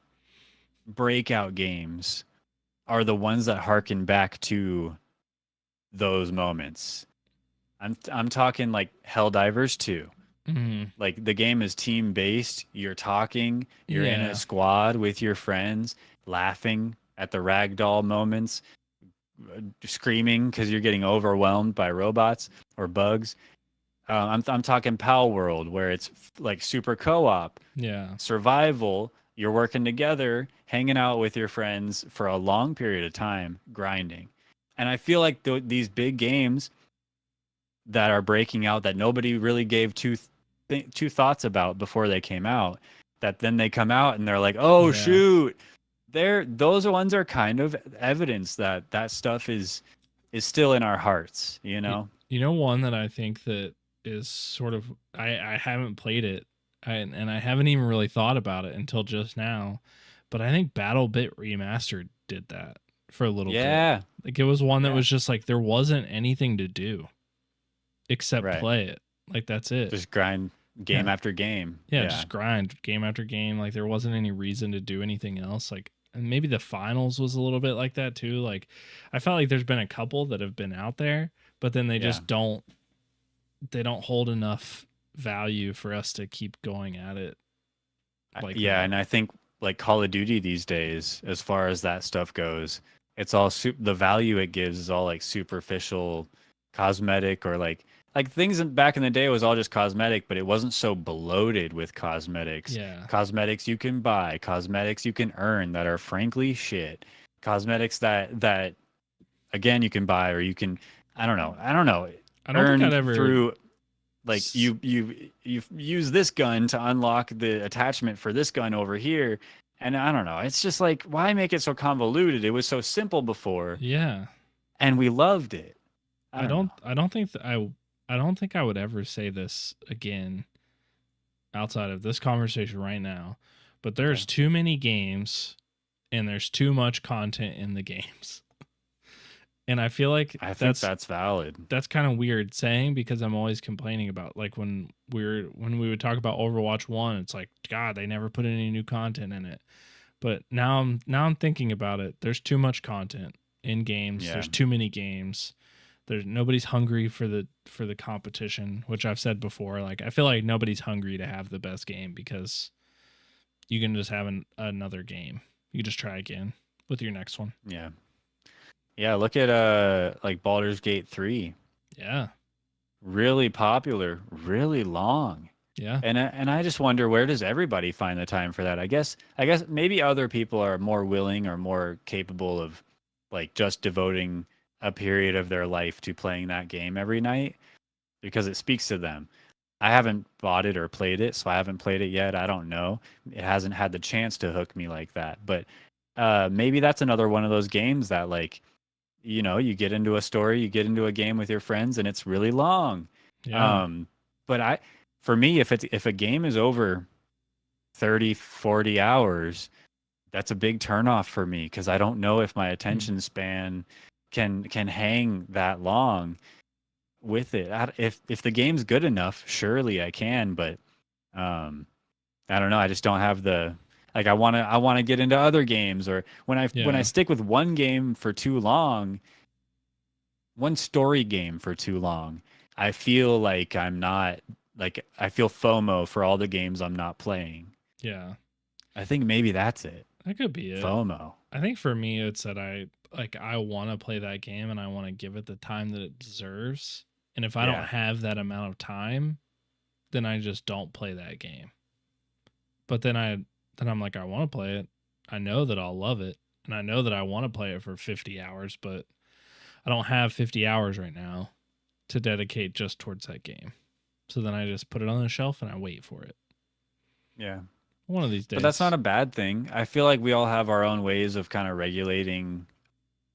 breakout games are the ones that harken back to those moments. I'm talking like Helldivers 2. Mhm. Like the game is team based. You're talking, you're in a Yeah. squad with your friends, laughing at the ragdoll moments, screaming because you're getting overwhelmed by robots or bugs. I'm talking Pal World, where it's like super co-op, Yeah. survival. You're working together, hanging out with your friends for a long period of time, grinding. And I feel like these big games that are breaking out that nobody really gave two thoughts about before they came out, that then they come out and they're like, oh Yeah. shoot, those ones are kind of evidence that that stuff is still in our hearts, you Y- know? You know one that I think that is sort of I haven't played it and I haven't even really thought about it until just now, but I think BattleBit Remastered did that for a little bit. Yeah. Like it was one that Yeah. was just like there wasn't anything to do except Right. play it. Like that's it. Just grind game Yeah. after game. Yeah, Yeah. just grind game after game. Like there wasn't any reason to do anything else. Like and maybe the finals was a little bit like that too. Like I felt like there's been a couple that have been out there, but then they Yeah. just they don't hold enough value for us to keep going at it like Yeah, that. and I think like Call of Duty these days, as far as that stuff goes, it's all the value it gives is all like superficial, cosmetic, or like things back in the day was all just cosmetic, but it wasn't so bloated with cosmetics. Yeah. Cosmetics you can buy, cosmetics you can earn that are frankly shit. Cosmetics that again you can buy or you can I don't know I don't think earn I'd ever through like s- you use this gun to unlock the attachment for this gun over here, and I don't know, it's just like, why make it so convoluted? It was so simple before yeah. and we loved it. I don't know. I don't think that I don't think I would ever say this again outside of this conversation right now. But Okay. there's too many games and there's too much content in the games. And I feel like I think that's valid. that's kind of weird saying because I'm always complaining about like when we would talk about Overwatch 1, it's like god, they never put any new content in it. But now I'm thinking about it. There's too much content in games. Yeah. There's too many games. There's nobody's hungry for the competition, which I've said before. Like I feel like nobody's hungry to have the best game because you can just have another game. You just try again with your next one. Yeah. Yeah, look at like Baldur's Gate 3. Yeah. Really popular, really long. Yeah. And I just wonder, where does everybody find the time for that? I guess maybe other people are more willing or more capable of like just devoting a period of their life to playing that game every night because it speaks to them. I haven't bought it or played it, so I haven't played it yet. I don't know. It hasn't had the chance to hook me like that. But maybe that's another one of those games that like, you get into a story, you get into a game with your friends and it's really long. Yeah. But for me, if a game is over 30, 40 hours, that's a big turnoff for me because I don't know if my Hmm. attention span can hang that long with it. If the game's good enough, surely I can, but um, I don't know. I just don't have the like. I want to get into other games, or when I Yeah. stick with one game for too long, one story game for too long, I feel like I'm not like I feel FOMO for all the games I'm not playing. Yeah. I think maybe that's it. That could be it. FOMO. I think for me, it's that I want to play that game and I want to give it the time that it deserves. And if I don't Yeah. have that amount of time, then I just don't play that game. But then I'm like, I want to play it. I know that I'll love it, and I know that I want to play it for 50 hours, but I don't have 50 hours right now to dedicate just towards that game. So then I just put it on the shelf and I wait for it. Yeah. One of these But that's not days. a bad thing. I feel like we all have our own ways of kind of regulating,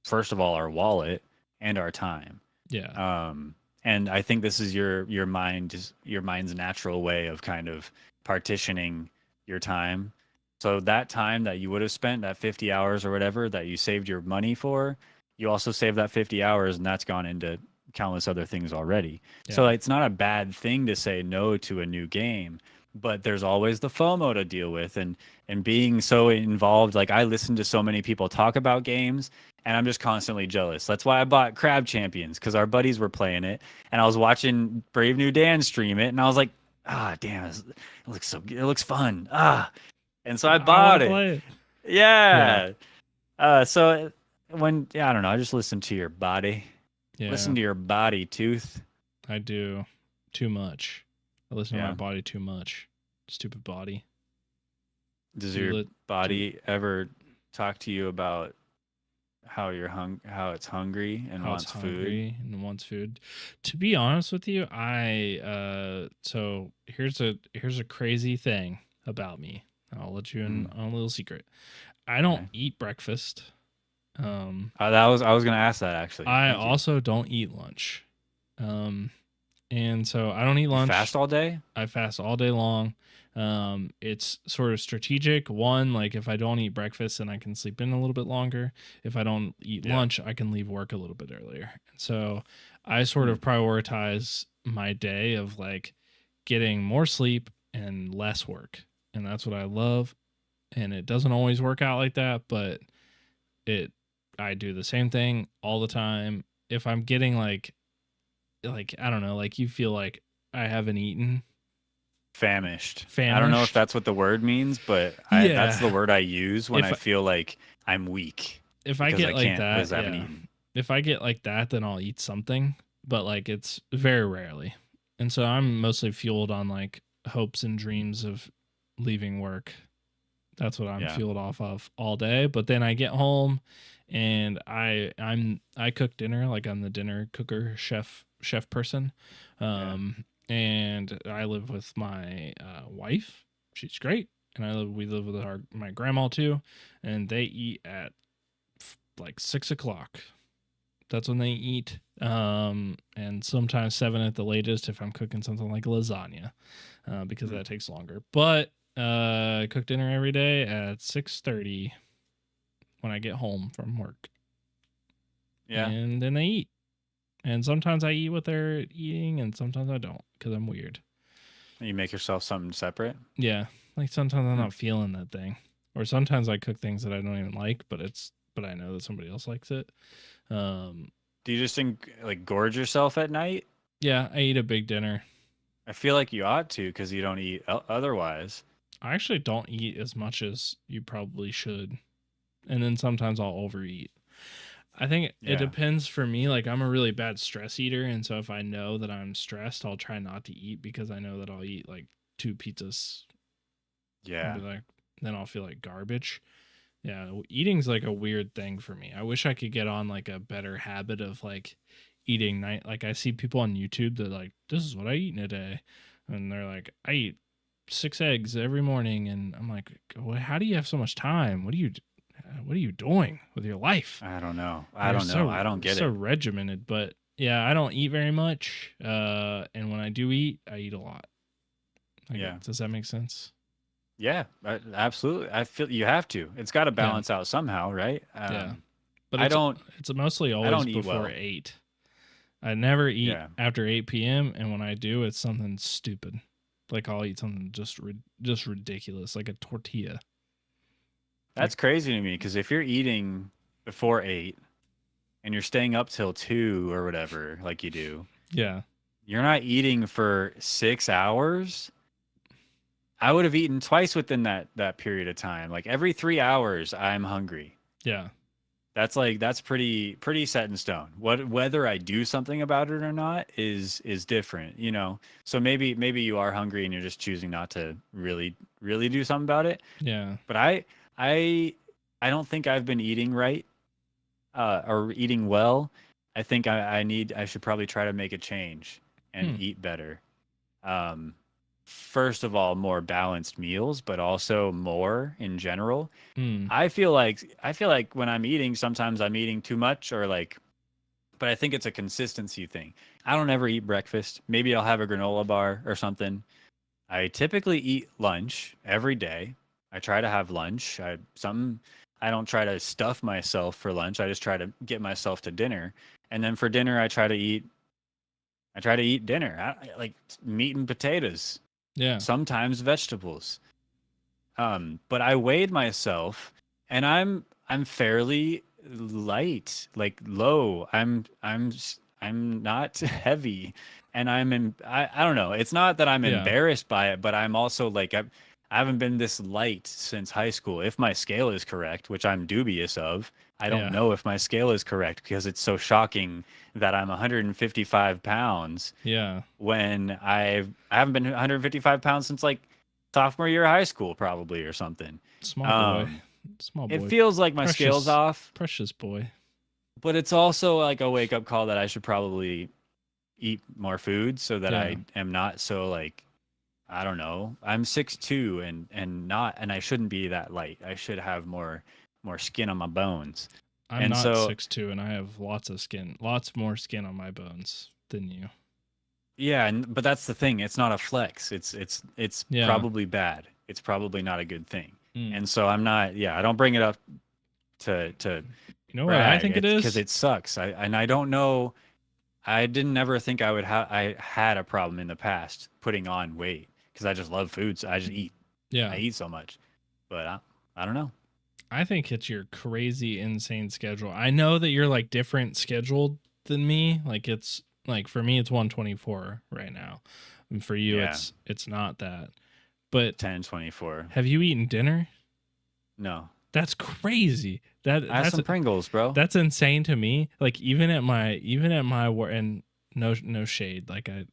first of all, our wallet and our time. Yeah. Um, and I think this is your mind's natural way of kind of partitioning your time. So that time that you would have spent, that 50 hours or whatever that you saved your money for, you also save that 50 hours and that's gone into countless other things already. So Yeah. it's not a bad thing to say no to a new game, but there's always the FOMO to deal with, and being so involved. Like I listen to so many people talk about games and I'm just constantly jealous. That's why I bought Crab Champions because our buddies were playing it, and I was watching Brave New Dan stream it, and I was like, ah, damn, it looks so good. It looks fun. Ah, and so I I want to bought it. play it. Yeah. Yeah. So when yeah, I don't know, I just listen to your body. Yeah. Listen to your body, Tooth. I do too much. I listen to my Yeah. body too much. Stupid body. Does Do your lit do body ever talk to you about how it's hungry and how it's wants food? hungry and wants food. To be honest with you, I so here's a crazy thing about me. I'll let you in Mm, on a little secret. I don't okay. eat breakfast. Um I was gonna ask that actually. I Thank you. also don't eat lunch. Um and so I don't eat You lunch. fast all day? I fast all day long. It's sort of strategic. One, like if I don't eat breakfast, then I can sleep in a little bit longer. If I don't eat Yeah. lunch, I can leave work a little bit earlier. And so I sort Hmm. of prioritize my day of like getting more sleep and less work. And that's what I love. And it doesn't always work out like that, but it I do the same thing all the time. If I'm getting like I don't know, like you feel like I haven't eaten, Famished. I don't know if famished. that's what the word means, but that's the Yeah. word I use when If I feel like I'm weak if I because get I like can't that, because I haven't yeah. eaten. If I get like that, then I'll eat something, but like it's very rarely. And so I'm mostly fueled on like hopes and dreams of leaving work. That's what I'm Yeah. fueled off of all day. But then I get home and I cook dinner, like I'm the dinner cooker, chef person. Yeah. And I live with my wife. She's great. And we live with my grandma too, and they eat at like 6 o'clock. That's when they eat. And sometimes 7 at the latest if I'm cooking something like lasagna, because Hmm. that takes longer. But I cook dinner every day at 6:30 when I get home from work, Yeah. and then they eat. And sometimes I eat what they're eating, and sometimes I don't because I'm weird. You make yourself something separate. Yeah, like sometimes I'm Hmm. not feeling that thing, or sometimes I cook things that I don't even like, but I know that somebody else likes it. Um, Do you just like gorge yourself at night? yeah, I eat a big dinner. I feel like you ought to because you don't eat otherwise. I actually don't eat as much as you probably should. And then sometimes I'll overeat. I think it Yeah. depends for me. Like I'm a really bad stress eater. And so if I know that I'm stressed, I'll try not to eat because I know that I'll eat like 2 pizzas and Yeah. be like, then I'll feel like garbage. Yeah. Eating's like a weird thing for me. I wish I could get on like a better habit of like eating night. Like I see people on YouTube that like, this is what I eat in a day. And they're like, I eat 6 eggs every morning. And I'm like, how do you have so much time? What are you doing with your life? I don't know. I You're don't know. I don't get so it. regimented. But yeah, I don't eat very much. And when I do eat, I eat a lot. Like, Yeah. does that make sense? Yeah, absolutely. I feel you have to. It's got to Yeah, balance out somehow, right? yeah. But I don't. it's mostly I always don't eat before well. 8. I never eat Yeah, after 8 p.m. and when I do, it's something stupid. Like I'll eat something just ridiculous, like a tortilla. Like that's crazy to me because if you're eating before 8 and you're staying up till 2 or whatever, like you do, yeah, you're not eating for 6 hours. I would have eaten twice within that period of time. Like every 3 hours, I'm hungry. yeah, That's pretty set in stone. What whether I do something about it or not is different, you know. So maybe you are hungry and you're just choosing not to really do something about it. yeah. But I I don't think I've been eating right or eating well. I think I should probably try to make a change and Hmm. eat better. Um, First of all, more balanced meals, but also more in general. Hmm. I feel like when I'm eating, sometimes I'm eating too much or like, but I think it's a consistency thing. I don't ever eat breakfast. Maybe I'll have a granola bar or something. I typically eat lunch every day. I try to have lunch. I don't try to stuff myself for lunch. I just try to get myself to dinner. And then for dinner I try to eat dinner. Like meat and potatoes, Yeah. sometimes vegetables. But I weighed myself, and I'm fairly light, like low. I'm not heavy, and I don't know. It's not that I'm Yeah. embarrassed by it, but I'm also like I haven't been this light since high school. If my scale is correct, which I'm dubious of, I don't Yeah. know if my scale is correct because it's so shocking that I'm 155 pounds Yeah. when I haven't been 155 pounds since like sophomore year of high school probably or something. Small boy. Um, Small it boy. feels like my scale's Precious. off, Precious boy. but it's also like a wake up call that I should probably eat more food so that Yeah. I am not so like I don't know. I'm 6'2" and I shouldn't be that light. I should have more skin on my bones. I'm And not so 6'2" and I have lots of skin, lots more skin on my bones than you. yeah, but that's the thing. It's not a flex. It's Yeah. probably bad. It's probably not a good thing. Mm. And so I'm not. Yeah, I don't bring it up to You know what I brag. think it It's because is? it sucks. I don't know. I didn't ever think I had a problem in the past putting on weight because I just love food. So I just eat. Yeah. I eat so much, but I don't know. I think it's your crazy, insane schedule. I know that you're like different scheduled than me. Like it's like for me, it's 124 right now, and for you, Yeah, it's not that. But 10-24. have you eaten dinner? No, That's crazy. That I have some Pringles, bro. that's insane to me. Like even at my work, and no shade. Like it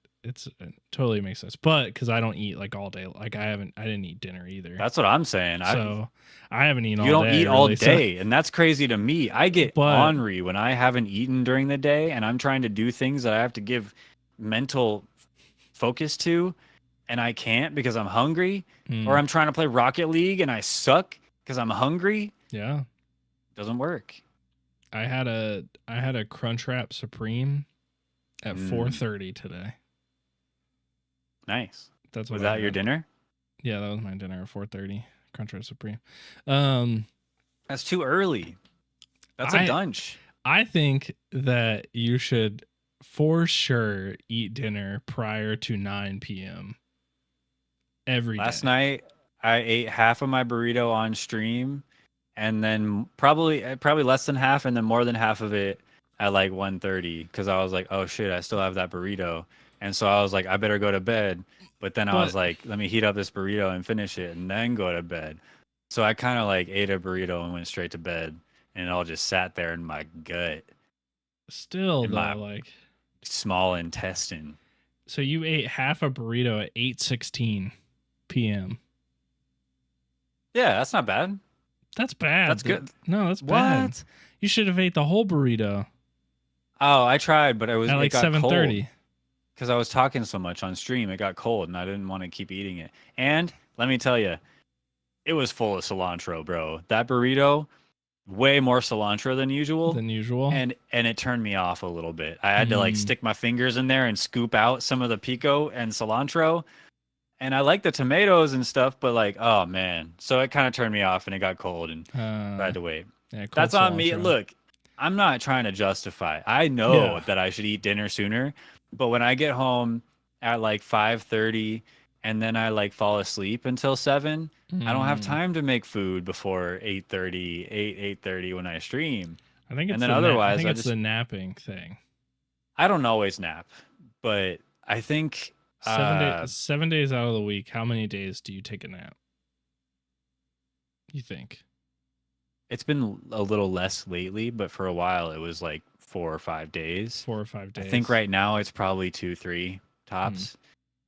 totally makes sense. But because I don't eat like all day. Like I didn't eat dinner either. That's what I'm saying. So I haven't eaten You all don't day eat all really. So, day, and that's crazy to me. I get but ornery when I haven't eaten during the day and I'm trying to do things that I have to give mental focus to, and I can't because I'm hungry, or mm, I'm trying to play Rocket League and I suck because I'm hungry. yeah. Doesn't work. I had a Crunchwrap Supreme at Mm, 4:30 today. nice. That's what Was I that your had. dinner? Yeah, that was my dinner at 4:30. Crunchwrap Supreme. Um, That's too early. That's a I dunch. I think that you should for sure eat dinner prior to 9 p.m. every Last day. night I ate half of my burrito on stream, and then probably less than half, and then more than half of it at like 1:30 because I was like, oh shit, I still have that burrito, and so I was like, I better go to bed. But then I was But like, let me heat up this burrito and finish it, and then go to bed. So I kind of like ate a burrito and went straight to bed, and it all just sat there in my gut, still in though, my like small intestine. so you ate half a burrito at 8:16 p.m. Yeah, that's not bad. That's bad. That's good. No, that's bad. What? You should have ate the whole burrito Oh, I tried, but at it like got cold. 7:30. Because I was talking so much on stream, it got cold and I didn't want to keep eating it. And let me tell you, it was full of cilantro, bro. That burrito, way more cilantro than usual, Than usual. and it turned me off a little bit. I had to like Mm. stick my fingers in there and scoop out some of the pico and cilantro, and I like the tomatoes and stuff, but like, oh man. So it kind of turned me off and it got cold and I Uh, had to wait. yeah, cold That's on me. cilantro. Look, I'm not trying to justify. I know Yeah. that I should eat dinner sooner, but when I get home at like 5:30 and then I like fall asleep until 7, I don't have Mm, time to make food before 8:30, 8:30 when I stream. I think And it's then I otherwise think I it's just the napping thing. I don't always nap, but I think 7 days out of the week, how many days do you take a nap? You think? it's been a little less lately, but for a while it was like 4 or 5 days. 4 or 5 I think days. right now it's probably 2, 3 Hmm. tops,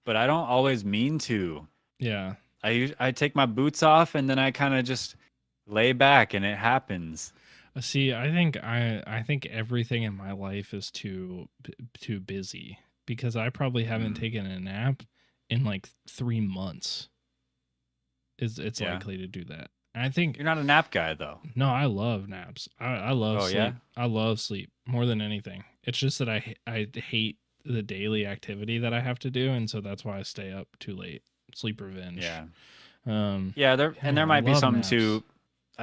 but I don't always mean to. Yeah. I take my boots off and then I kind of just lay back and it happens. See, I think everything in my life is too busy because I probably haven't Mm, taken a nap in like 3 months. It's yeah. likely to do that. I think You're not a nap guy though. no, I love naps. I love Oh yeah? sleep. I love sleep more than anything. It's just that I hate the daily activity that I have to do, and so that's why I stay up too late. Sleep revenge. Yeah. Um, Yeah, yeah, man, there I might be love some naps. too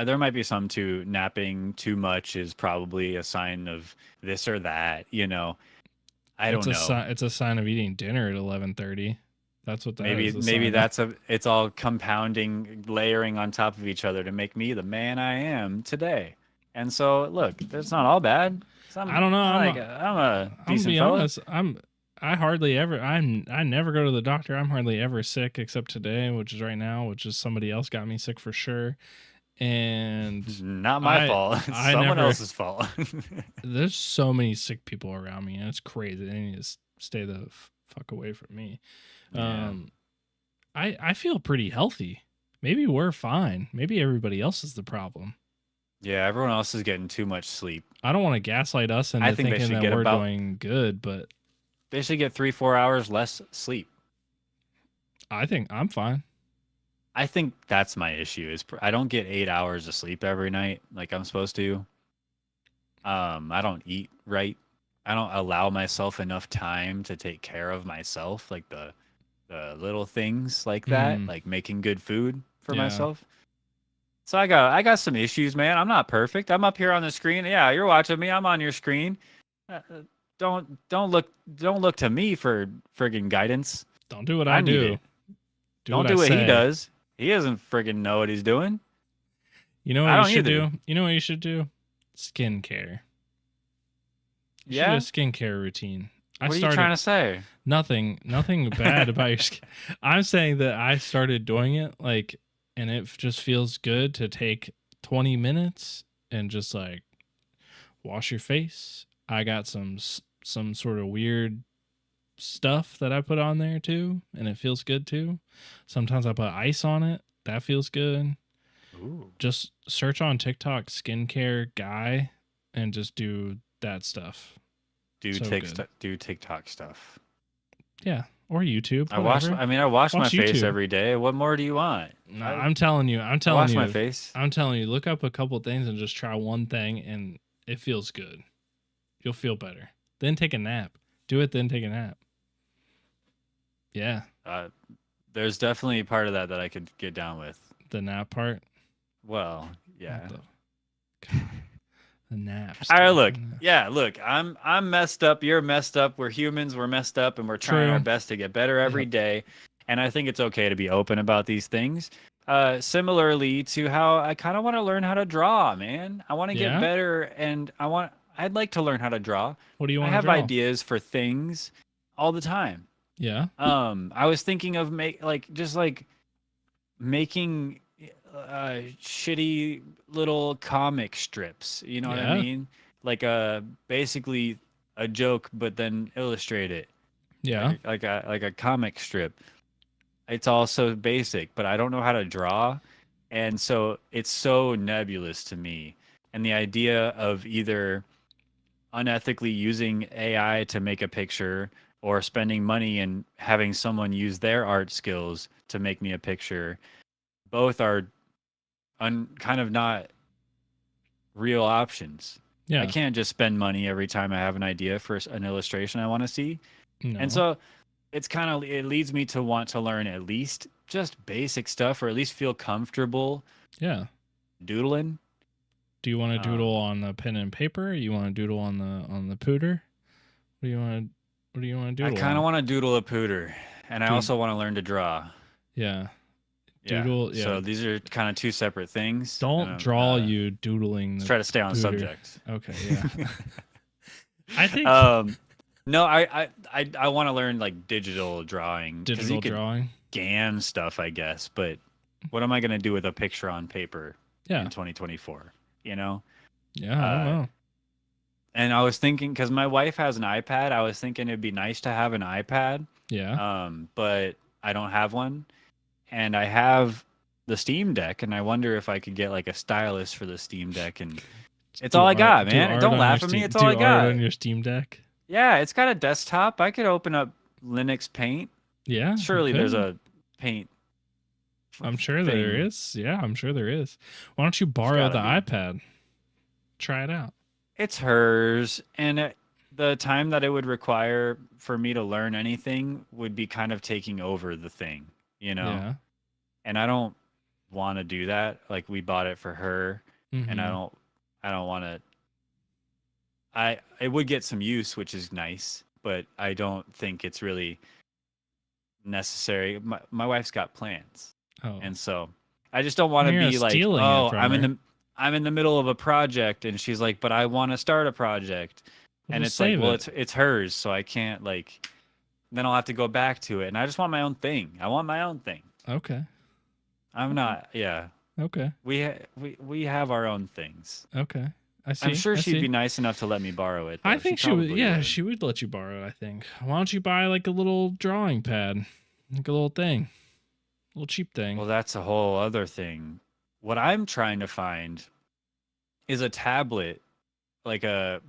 there might be some too napping too much is probably a sign of this or that, you know. I don't know. It's a sign of eating dinner at 11:30. That's what that is a Maybe sign of. that's a it's all compounding, layering on top of each other to make me the man I am today. And so, look, that's not all bad. I don't know. I'm a I'm gonna decent be fella. honest. I hardly ever. I never go to the doctor. I'm hardly ever sick except today, which is right now, which is somebody else got me sick for sure. And Not my I fault. It's I someone never. else's fault. There's so many sick people around me, and it's crazy. They need to stay the fuck away from me. Yeah. Um, I feel pretty healthy. Maybe we're fine. Maybe everybody else is the problem. Yeah, everyone else is getting too much sleep. I don't want to gaslight us I into think thinking that we're doing good, but they should get 3, 4 hours less sleep. I think I'm fine. I think that's my issue is I don't get 8 hours of sleep every night like I'm supposed to. I don't eat right. I don't allow myself enough time to take care of myself, like the little things like that, Mm, like making good food for yeah. myself. So I got some issues, man. I'm not perfect. I'm up here on the screen. Yeah, you're watching me. I'm on your screen. Don't look to me for friggin' guidance. Don't do what I I need do. it. Do what Don't I do what he say. does. He doesn't friggin' know what he's doing. You know what I you don't should either. do? You know what you should do? Skincare. You should do a Yeah? skincare routine. I What are you trying started to say? nothing bad about your skin. I'm saying that I started doing it like and it just feels good to take 20 minutes and just like wash your face. I got some sort of weird stuff that I put on there too, and it feels good too. Sometimes I put ice on it. That feels good. Ooh. Just search on TikTok skincare guy and just do that stuff. So good. Do TikTok stuff. Yeah. Or YouTube, whatever. I wash my Watch face YouTube. every day. What more do you want? No, I'm telling you, I wash my face. look up a couple things and just try one thing and it feels good. You'll feel better. Then take a nap. Do it, then take a nap. Yeah. Uh, there's definitely a part of that that I could get down with. The nap part. Well, What yeah. the God. The naps. All right, Dude. look. Yeah, look. I'm messed up. You're messed up. We're humans. We're messed up, and we're trying our True. best to get better every Yep. day. And I think it's okay to be open about these things. Similarly to how I kind of want to learn how to draw, man. I want to get Yeah. better, and I'd like to learn how to draw. What do you I want to have draw? ideas for things all the time. Yeah. I was thinking of making shitty little comic strips. You know what I Yeah. mean? Like basically a joke, but then illustrate it Yeah. like a comic strip. It's all so basic, but I don't know how to draw, and so it's so nebulous to me. And the idea of either unethically using AI to make a picture or spending money and having someone use their art skills to make me a picture, both are kind of not real options. I Yeah. can't just spend money every time I have an idea for an illustration I want to see. And No. so it leads me to want to learn at least just basic stuff, or at least feel comfortable Yeah. doodling. Do you want to doodle Um, on the pen and paper? You want to doodle on the pooter? What do you want to I doodle kind of on? want to doodle a pooter, and I Dude, also want to learn to draw. yeah. Yeah. Doodle, yeah. So these are kind of two separate things. Don't And draw you doodling let's the try to stay on pooter. subject. Okay, yeah. I think No, I want to learn like digital drawing, because digital you could drawing. scan stuff, I guess. But what am I gonna do with a picture on paper Yeah. in 2024? You know. Yeah, I don't know. And I was thinking, because my wife has an iPad, I was thinking it'd be nice to have an iPad. Yeah. But I don't have one, and I have the Steam Deck, and I wonder if I could get like a stylus for the Steam Deck, and it's Do all I art- got, do man. art Don't on laugh your at me. Steam- It's all I Do art got. on your Steam Deck. Yeah, it's got a desktop. I could open up Linux Paint. Yeah. you Surely there's could. a Paint. I'm sure there thing. is. Yeah, I'm sure there is. Why don't you borrow the gotta be. iPad? Try it out. It's hers, and the time that it would require for me to learn anything would be kind of taking over the thing, you know? Yeah. And I don't want to do that. Like, we bought it for her, and I Mhm. don't want to. It would get some use, which is nice, but I don't think it's really necessary. My wife's got plans, Oh. and so I just don't want to You're be like, stealing it oh, from her. I'm in the middle of a project, and she's like, but I want to start a project, Well, and just it's like, save well, it. it's hers, so I can't, like, then I'll have to go back to it, and I just want my own thing. I want my own thing. Okay. I'm not, yeah. Okay. We have our own things. Okay. I see. I'm sure I she'd see. be nice enough to let me borrow it. I though. think she would. probably Yeah, she would let you borrow it, I think. Why don't you buy like a little drawing pad? Like a little thing. A little cheap thing. Well, that's a whole other thing. What I'm trying to find is a tablet, like a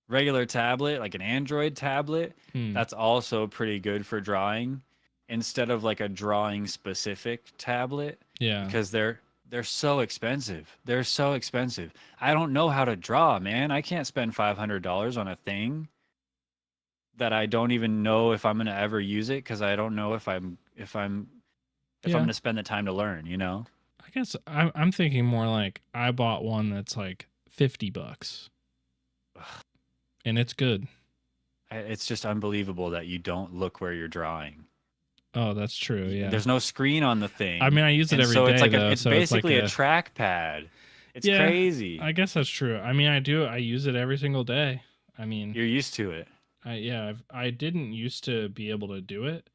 regular tablet, like an Android tablet, Hmm. that's also pretty good for drawing, instead of like a drawing specific tablet, Yeah. because they're so expensive. They're so expensive. I don't know how to draw, man. I can't spend $500 on a thing that I don't even know if I'm gonna ever use it, because I don't know if I'm Yeah. gonna spend the time to learn. You know? I guess I'm thinking more like I bought one that's like $50. And it's good. It's just unbelievable that you don't look where you're drawing. Oh, that's true. Yeah. There's no screen on the thing. I mean, I use it and every so day it's like though. it's So it's like basically a trackpad. It's Yeah, crazy. I guess that's true. I mean, I use it every single day. I mean, You're used to it. I didn't used to be able to do it,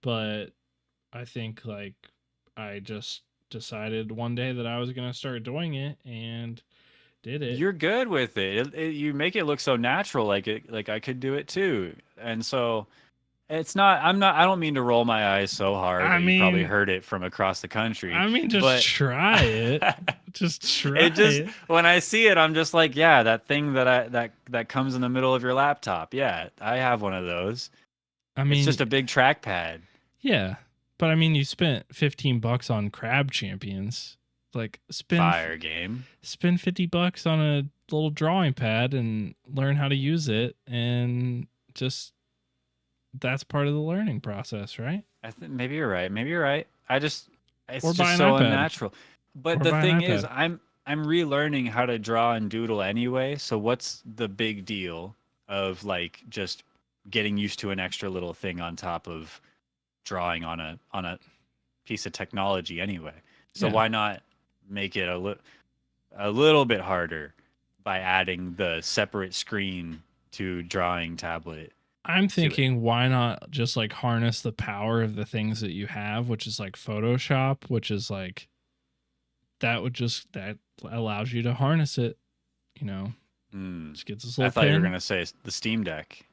but I think like I just decided one day that I was gonna start doing it and did it. You're good with it. You make it look so natural, like I could do it too. And so it's not. I don't mean to roll my eyes so hard I that you probably mean- heard it from across the country. I mean, just but try it. Just try it just it. when I see it, I'm just like, yeah, that thing that comes in the middle of your laptop. Yeah, I have one of those. I mean, It's just a big trackpad. yeah, but I mean, you spent $15 on Crab Champions. Like Fire game. spend $50 on a little drawing pad and learn how to use it, and just that's part of the learning process, right? I think maybe you're right. Maybe you're right. It's Or buy just an so iPad. unnatural. But Or the buy an thing is, iPad. I'm relearning how to draw and doodle anyway. So what's the big deal of like just getting used to an extra little thing on top of drawing on a piece of technology anyway? So Yeah. why not make it a little bit harder by adding the separate screen to drawing tablet? I'm thinking, why not just like harness the power of the things that you have, which is like Photoshop, which is like that allows you to harness it. You know, Hmm. just gets this I little thought you were pin. gonna say the Steam Deck.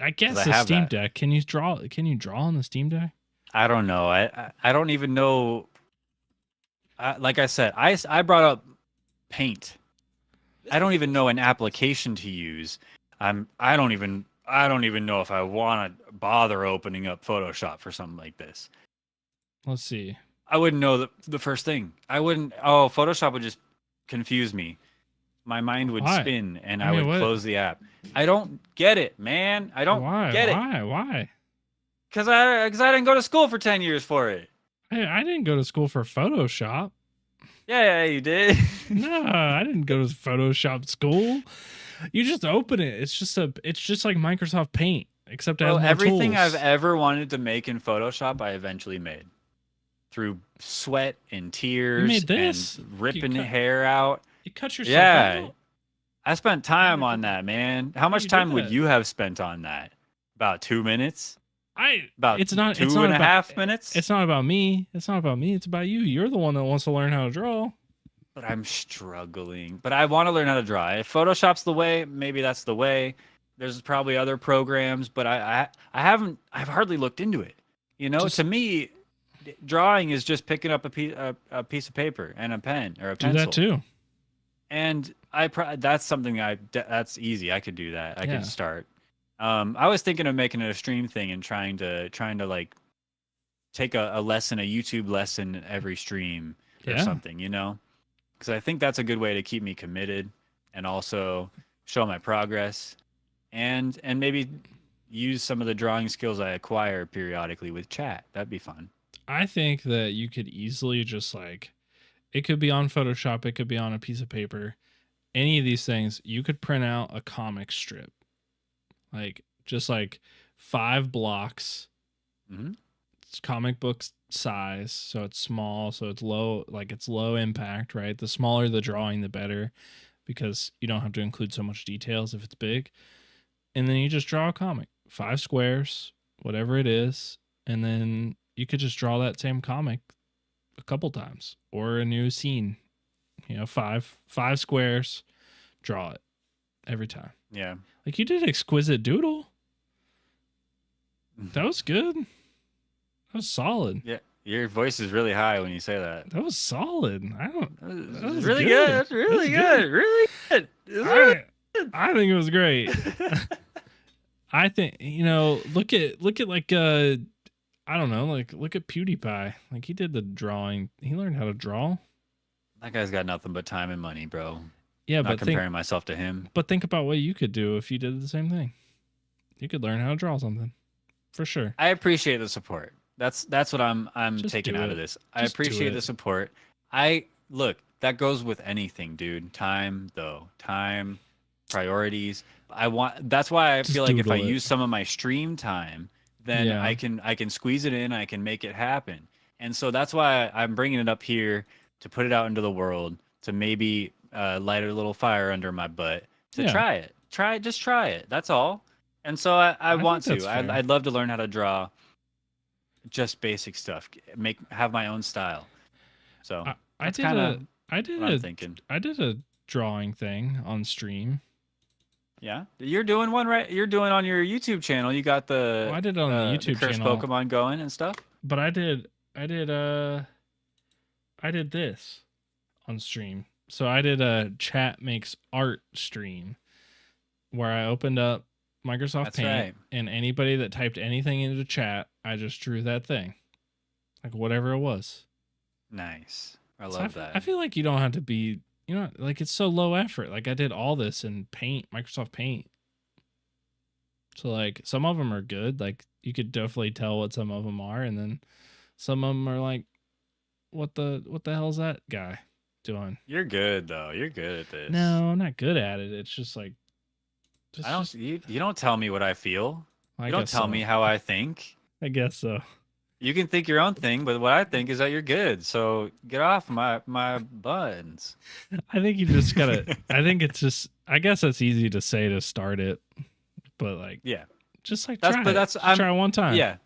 I guess I the have Steam that. Deck. Can you draw? Can you draw on the Steam Deck? I don't know. I don't even know. Like I said, I brought up Paint. I don't even know an application to use. I don't even know if I want to bother opening up Photoshop for something like this. Let's see. I wouldn't know the first thing. I wouldn't. Oh, Photoshop would just confuse me. My mind would Why? spin, and I I mean, would what- close the app. I don't get it, man. I don't Why? get it. Why? Why? Because I didn't go to school for 10 years for it. Hey, I didn't go to school for Photoshop. Yeah, you did. No, I didn't go to Photoshop school. You just open it. It's just like Microsoft Paint, except it has Bro, more everything tools. I've ever wanted to make in Photoshop, I eventually made through sweat and tears made this? and ripping cut- hair out. You cut yourself Yeah, out? I spent time on that, man. How much you do time would that? you have spent on that? About 2 minutes? About It's not. two It's not and a about, half minutes? It's not about me. It's not about me. It's about you. You're the one that wants to learn how to draw. But I'm struggling. But I want to learn how to draw. If Photoshop's the way, maybe that's the way. There's probably other programs, but I've hardly looked into it. You know, Just- to me, drawing is just picking up a piece of paper and a pen or a Do pencil. that too. And that's something that's easy. I could do that. I Yeah. could start. I was thinking of making it a stream thing and trying to like take a lesson, a YouTube lesson every stream or Yeah. something, you know? Because I think that's a good way to keep me committed and also show my progress and maybe use some of the drawing skills I acquire periodically with chat. That'd be fun. I think that you could easily just like, it could be on Photoshop, it could be on a piece of paper. Any of these things, you could print out a comic strip, like just like 5 blocks. Mhm. It's comic book size, so it's small, so it's low, like it's low impact, right? The smaller the drawing, the better, because you don't have to include so much details if it's big. And then you just draw a comic, 5 squares, whatever it is, and then you could just draw that same comic a couple times or a new scene. You know, 5 squares, draw it every time. Yeah. Like you did Exquisite Doodle. That was good. That was solid. Yeah. Your voice is really high when you say that. That was solid. I don't. That That was was really good. good. Really That was good. Really good. It was really I think it was great. I think, you know, look at like I don't know, like look at PewDiePie. Like he did the drawing. He learned how to draw. That guy's got nothing but time and money, bro. Yeah, Not but comparing myself to him. think about what you could do if you did the same thing. You could learn how to draw something. For sure. I appreciate the support. That's what I'm Just taking do out it. of this. I Just do appreciate it. the support. Look, that goes with anything, dude. Time though. Time, priorities. That's why I Just feel like if I doodle it. use some of my stream time, then Yeah. I can squeeze it in, I can make it happen. And so that's why I'm bringing it up here to put it out into the world, to maybe light a little fire under my butt, to Yeah. try it. Just try it. That's all. And so I think want that's to. fair. I'd love to learn how to draw just basic stuff. Have my own style. So I that's did kinda I did what I'm a thinking. I did a drawing thing on stream. Yeah. You're doing one right. You're doing on your YouTube channel. You got the Well, I did it on the YouTube cursed channel. Pokemon going and stuff. But I did this on stream. So I did a chat makes art stream where I opened up Microsoft That's Paint right. and anybody that typed anything into chat, I just drew that thing. Like whatever it was. Nice. I So love that. I feel like you don't have to be, you know, like it's so low effort. Like I did all this in Paint, Microsoft Paint. So like some of them are good. Like you could definitely tell what some of them are, and then some of them are like, what the hell is that guy doing? You're good though. You're good at this. No, I'm not good at it. It's just like, I don't. You don't tell me what I feel. I You don't guess tell so. me how I think. I guess so. You can think your own thing, but what I think is that you're good. So get off my buttons. I think you just gotta. I think it's just. I guess it's easy to say to start it, but like, Yeah. just like That's- try but it. that's- Just I'm- try it one time. Yeah.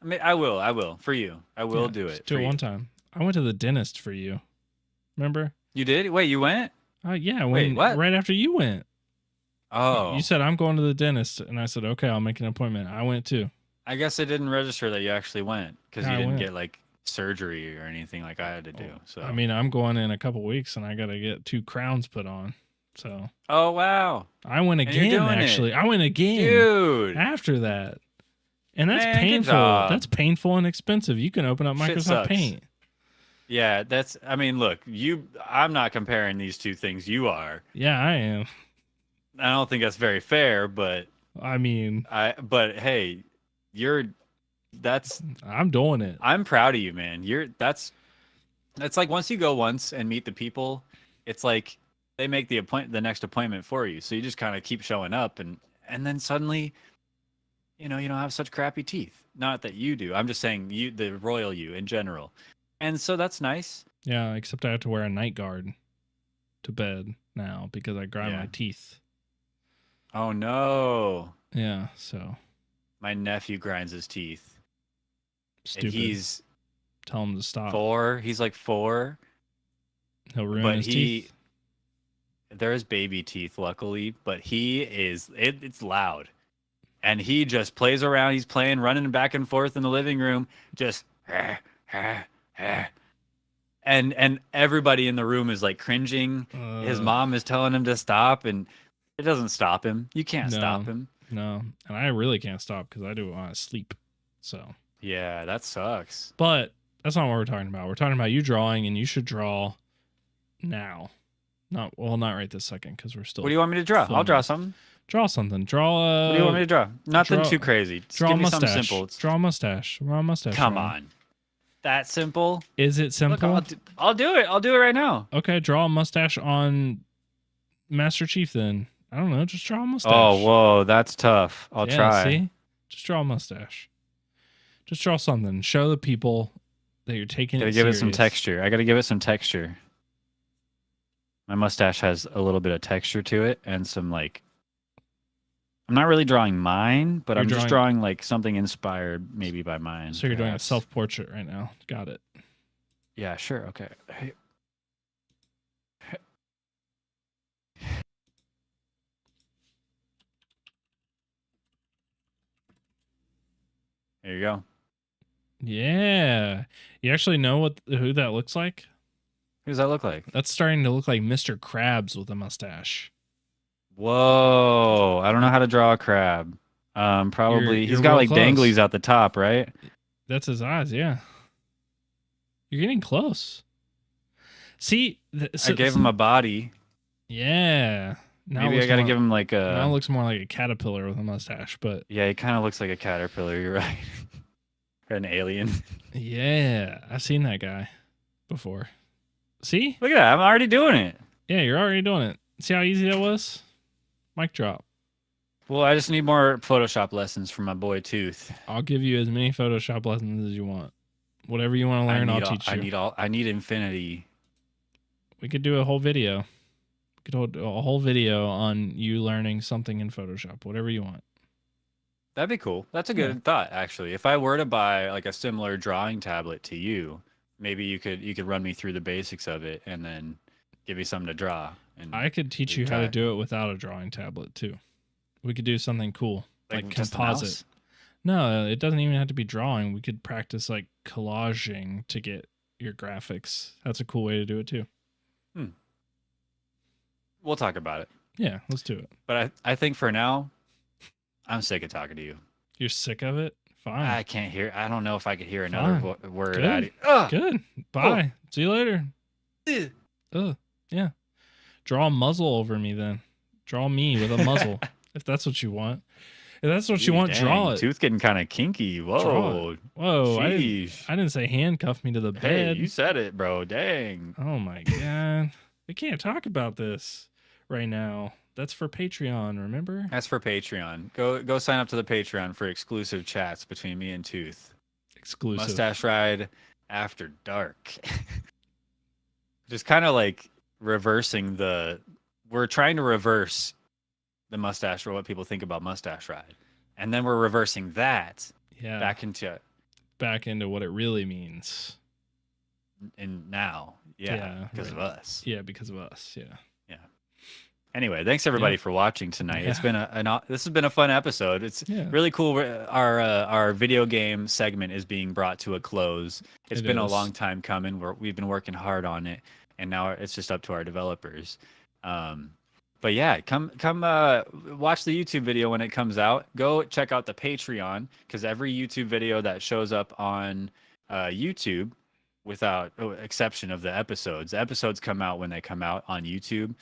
I mean, I will for you. I will Yeah, do just it. Do for it you. one time. I went to the dentist for you. Remember? You did? Wait, you went? Yeah. Wait, what? Right after you went. Oh. You said I'm going to the dentist, and I said okay, I'll make an appointment. I went too. I guess it didn't register that you actually went because Yeah, you I didn't went. get like surgery or anything like I had to do. So I mean, I'm going in a couple weeks, and I got to get 2 crowns put on. So oh wow, I went And you're again. doing it. Actually, I went again dude. after that, and that's Man, good painful. job. That's painful and expensive. You can open up Shit Microsoft sucks. Paint. Yeah, that's. I mean, look, I'm not comparing these two things. You are. Yeah, I am. I don't think that's very fair, but I mean, But hey, you're I'm doing it. I'm proud of you, man. That's like once you go once and meet the people, it's like they make the next appointment for you. So you just kind of keep showing up, and then suddenly, you don't have such crappy teeth. Not that you do. I'm just saying you, the royal you in general. And so that's nice. Yeah, except I have to wear a night guard to bed now because I grind Yeah. my teeth. Oh no. Yeah, so My nephew grinds his teeth. stupid. And he's Tell him to stop. 4. He's like 4. He'll ruin But his teeth. there's baby teeth, luckily, but it's loud. And he just plays around. He's playing, running back and forth in the living room, just and everybody in the room is like cringing. His mom is telling him to stop, and it doesn't stop him. You can't stop him. No, and I really can't stop because I do it when I sleep. So Yeah, that sucks. but that's not what we're talking about. We're talking about you drawing, and you should draw now. Not right this second because we're still. What do you want me to draw? I'll draw something. Draw something. Draw. What do you want me to draw? Nothing draw- too crazy. Just Draw give a me mustache. something simple. Draw a mustache. Draw a mustache. Come drawing. on. That simple? Is it Look, simple? I'll do it. I'll do it right now. Okay, draw a mustache on Master Chief then. I don't know. Just draw a mustache. Oh, whoa, that's tough. I'll Yeah, try. See? Just draw a mustache. Just draw something. Show the people that you're taking Gotta it give it serious. some texture. I gotta give it some texture. My mustache has a little bit of texture to it and some like. I'm not really drawing mine, but You're I'm just drawing like something inspired maybe by mine. So you're doing a perhaps. self-portrait right now. Got it. Yeah, sure. Okay. Hey. There you go. Yeah. You actually know who that looks like? Who does that look like? That's starting to look like Mr. Krabs with a mustache. Whoa! I don't know how to draw a crab. Probably You're he's got real like close. danglies out the top, right? That's his eyes, yeah. You're getting close. See, I gave him a body. Yeah. Now Maybe I gotta give him like Now it a. looks more like a caterpillar with a mustache, but Yeah, he kind of looks like a caterpillar. You're right. Or an alien. yeah, I've seen that guy before. See? Look at that! I'm already doing it. Yeah, you're already doing it. See how easy that was? Mic drop. Well, I just need more Photoshop lessons from my boy Tooth. I'll give you as many Photoshop lessons as you want. Whatever you want to learn, I'll teach you. I need infinity. We could do a whole video. We could do a whole video on you learning something in Photoshop. Whatever you want. That'd be cool. That's a good thought, actually. If I were to buy like a similar drawing tablet to you, maybe you could run me through the basics of it and then give me something to draw. And I could teach you how to do it without a drawing tablet too. We could do something cool like just a composite. mouse? No, it doesn't even have to be drawing. We could practice like collaging to get your graphics. That's a cool way to do it too. We'll talk about it. Yeah, let's do it. But I think for now, I'm sick of talking to you. You're sick of it? Fine. I can't hear. I don't know if I could hear another word Good. out of you. Good. Bye. See you later. Yeah. Draw a muzzle over me then. Draw me with a muzzle. If that's what you want. If that's what you want, draw it. Tooth getting kind of kinky. Whoa. Draw Whoa. I Sheesh. didn't say handcuff me to the Hey, bed. you said it, bro. Dang. Oh my god. We can't talk about this right now. That's for Patreon, remember? That's for Patreon. Go sign up to the Patreon for exclusive chats between me and Tooth. Exclusive. Mustache Ride After Dark. Just kind of like reversing we're trying to reverse the mustache or what people think about Mustache Ride. And then we're reversing that Yeah. back into what it really means. now. Yeah. Because of us. Yeah, because of us. Yeah. Anyway, thanks everybody for watching tonight. Yeah. It's been this has been a fun episode. It's really cool. Our video game segment is being brought to a close. It's been a long time coming. We've been working hard on it, and now it's just up to our developers. But yeah, come watch the YouTube video when it comes out. Go check out the Patreon, because every YouTube video that shows up on YouTube, without exception of the episodes come out when they come out on YouTube.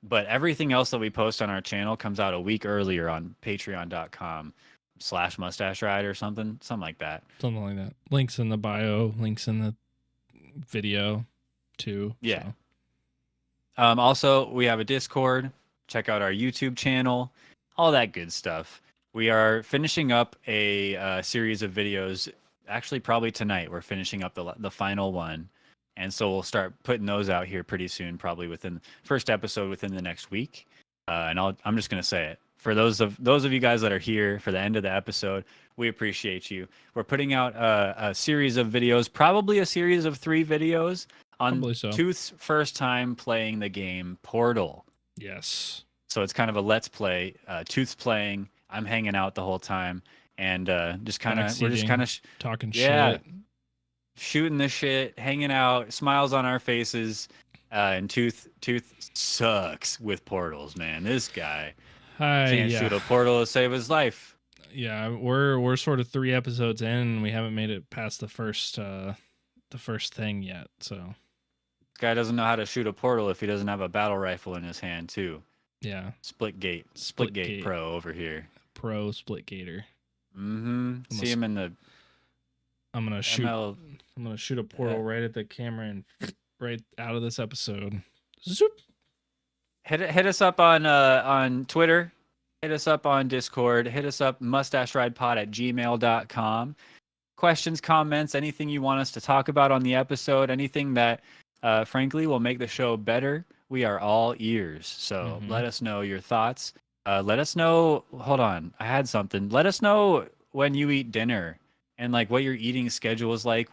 But everything else that we post on our channel comes out a week earlier on patreon.com. slash mustache ride or something like that. Something like that. Links in the bio, links in the video too. Yeah. So. Also, we have a Discord. Check out our YouTube channel, all that good stuff. We are finishing up a series of videos. Actually, probably tonight. We're finishing up the final one, and so we'll start putting those out here pretty soon. Probably within first episode within the next week. And I'm just gonna say it for those of you guys that are here for the end of the episode. We appreciate you. We're putting out a series of videos, probably a series of 3 videos on Probably so. Tooth's first time playing the game Portal. Yes. So it's kind of a let's play. Tooth's playing. I'm hanging out the whole time, and we're just kind of talking yeah, shit, shooting the shit, hanging out, smiles on our faces. And Tooth sucks with portals, man. This guy can't shoot a portal to save his life. Yeah, we're sort of 3 episodes in, and we haven't made it past the first thing yet. So guy doesn't know how to shoot a portal if he doesn't have a battle rifle in his hand too. Yeah. Splitgate Pro over here. Pro Splitgater. Mm-hmm. See him in the. I'm gonna shoot. I'm gonna shoot a portal right at the camera and right out of this episode. Zoop. Hit us up on Twitter. Hit us up on Discord. Hit us up mustacheridepod@gmail.com. Questions, comments, anything you want us to talk about on the episode, anything that frankly will make the show better. We are all ears. So let us know your thoughts. Let us know. Hold on, I had something. Let us know when you eat dinner and like what your eating schedule is like.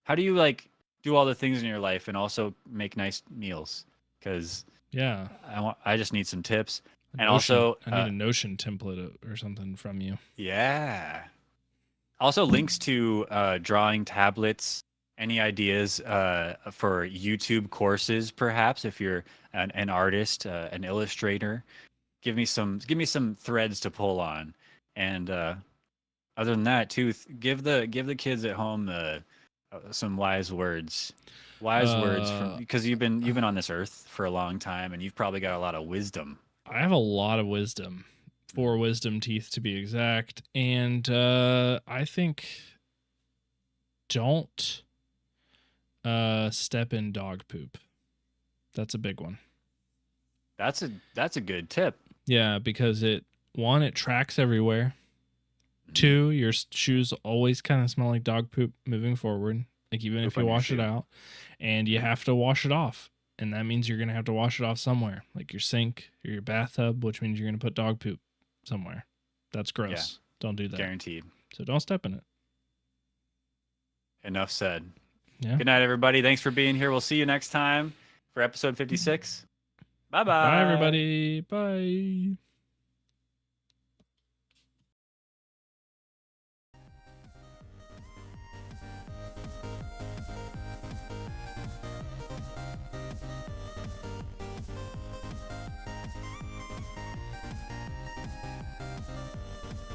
How do you like do all the things in your life and also make nice meals? Because yeah, I just need some tips. And Notion, also, I need a Notion template or something from you. Yeah. Also, links to drawing tablets. Any ideas for YouTube courses, perhaps, if you're an artist, an illustrator? Give me some threads to pull on. And other than that, too, give the kids at home some wise words. Because you've been on this earth for a long time, and you've probably got a lot of wisdom. I have a lot of wisdom, 4 wisdom teeth to be exact, and I think don't step in dog poop. That's a big one. That's a good tip. Yeah, because it tracks everywhere. 2, your shoes always kind of smell like dog poop moving forward, like even if you wash it out, and you have to wash it off. And that means you're going to have to wash it off somewhere, like your sink or your bathtub, which means you're going to put dog poop somewhere. That's gross. Yeah, don't do that. Guaranteed. So don't step in it. Enough said. Yeah. Good night, everybody. Thanks for being here. We'll see you next time for episode 56. Bye-bye. Bye, everybody. Bye.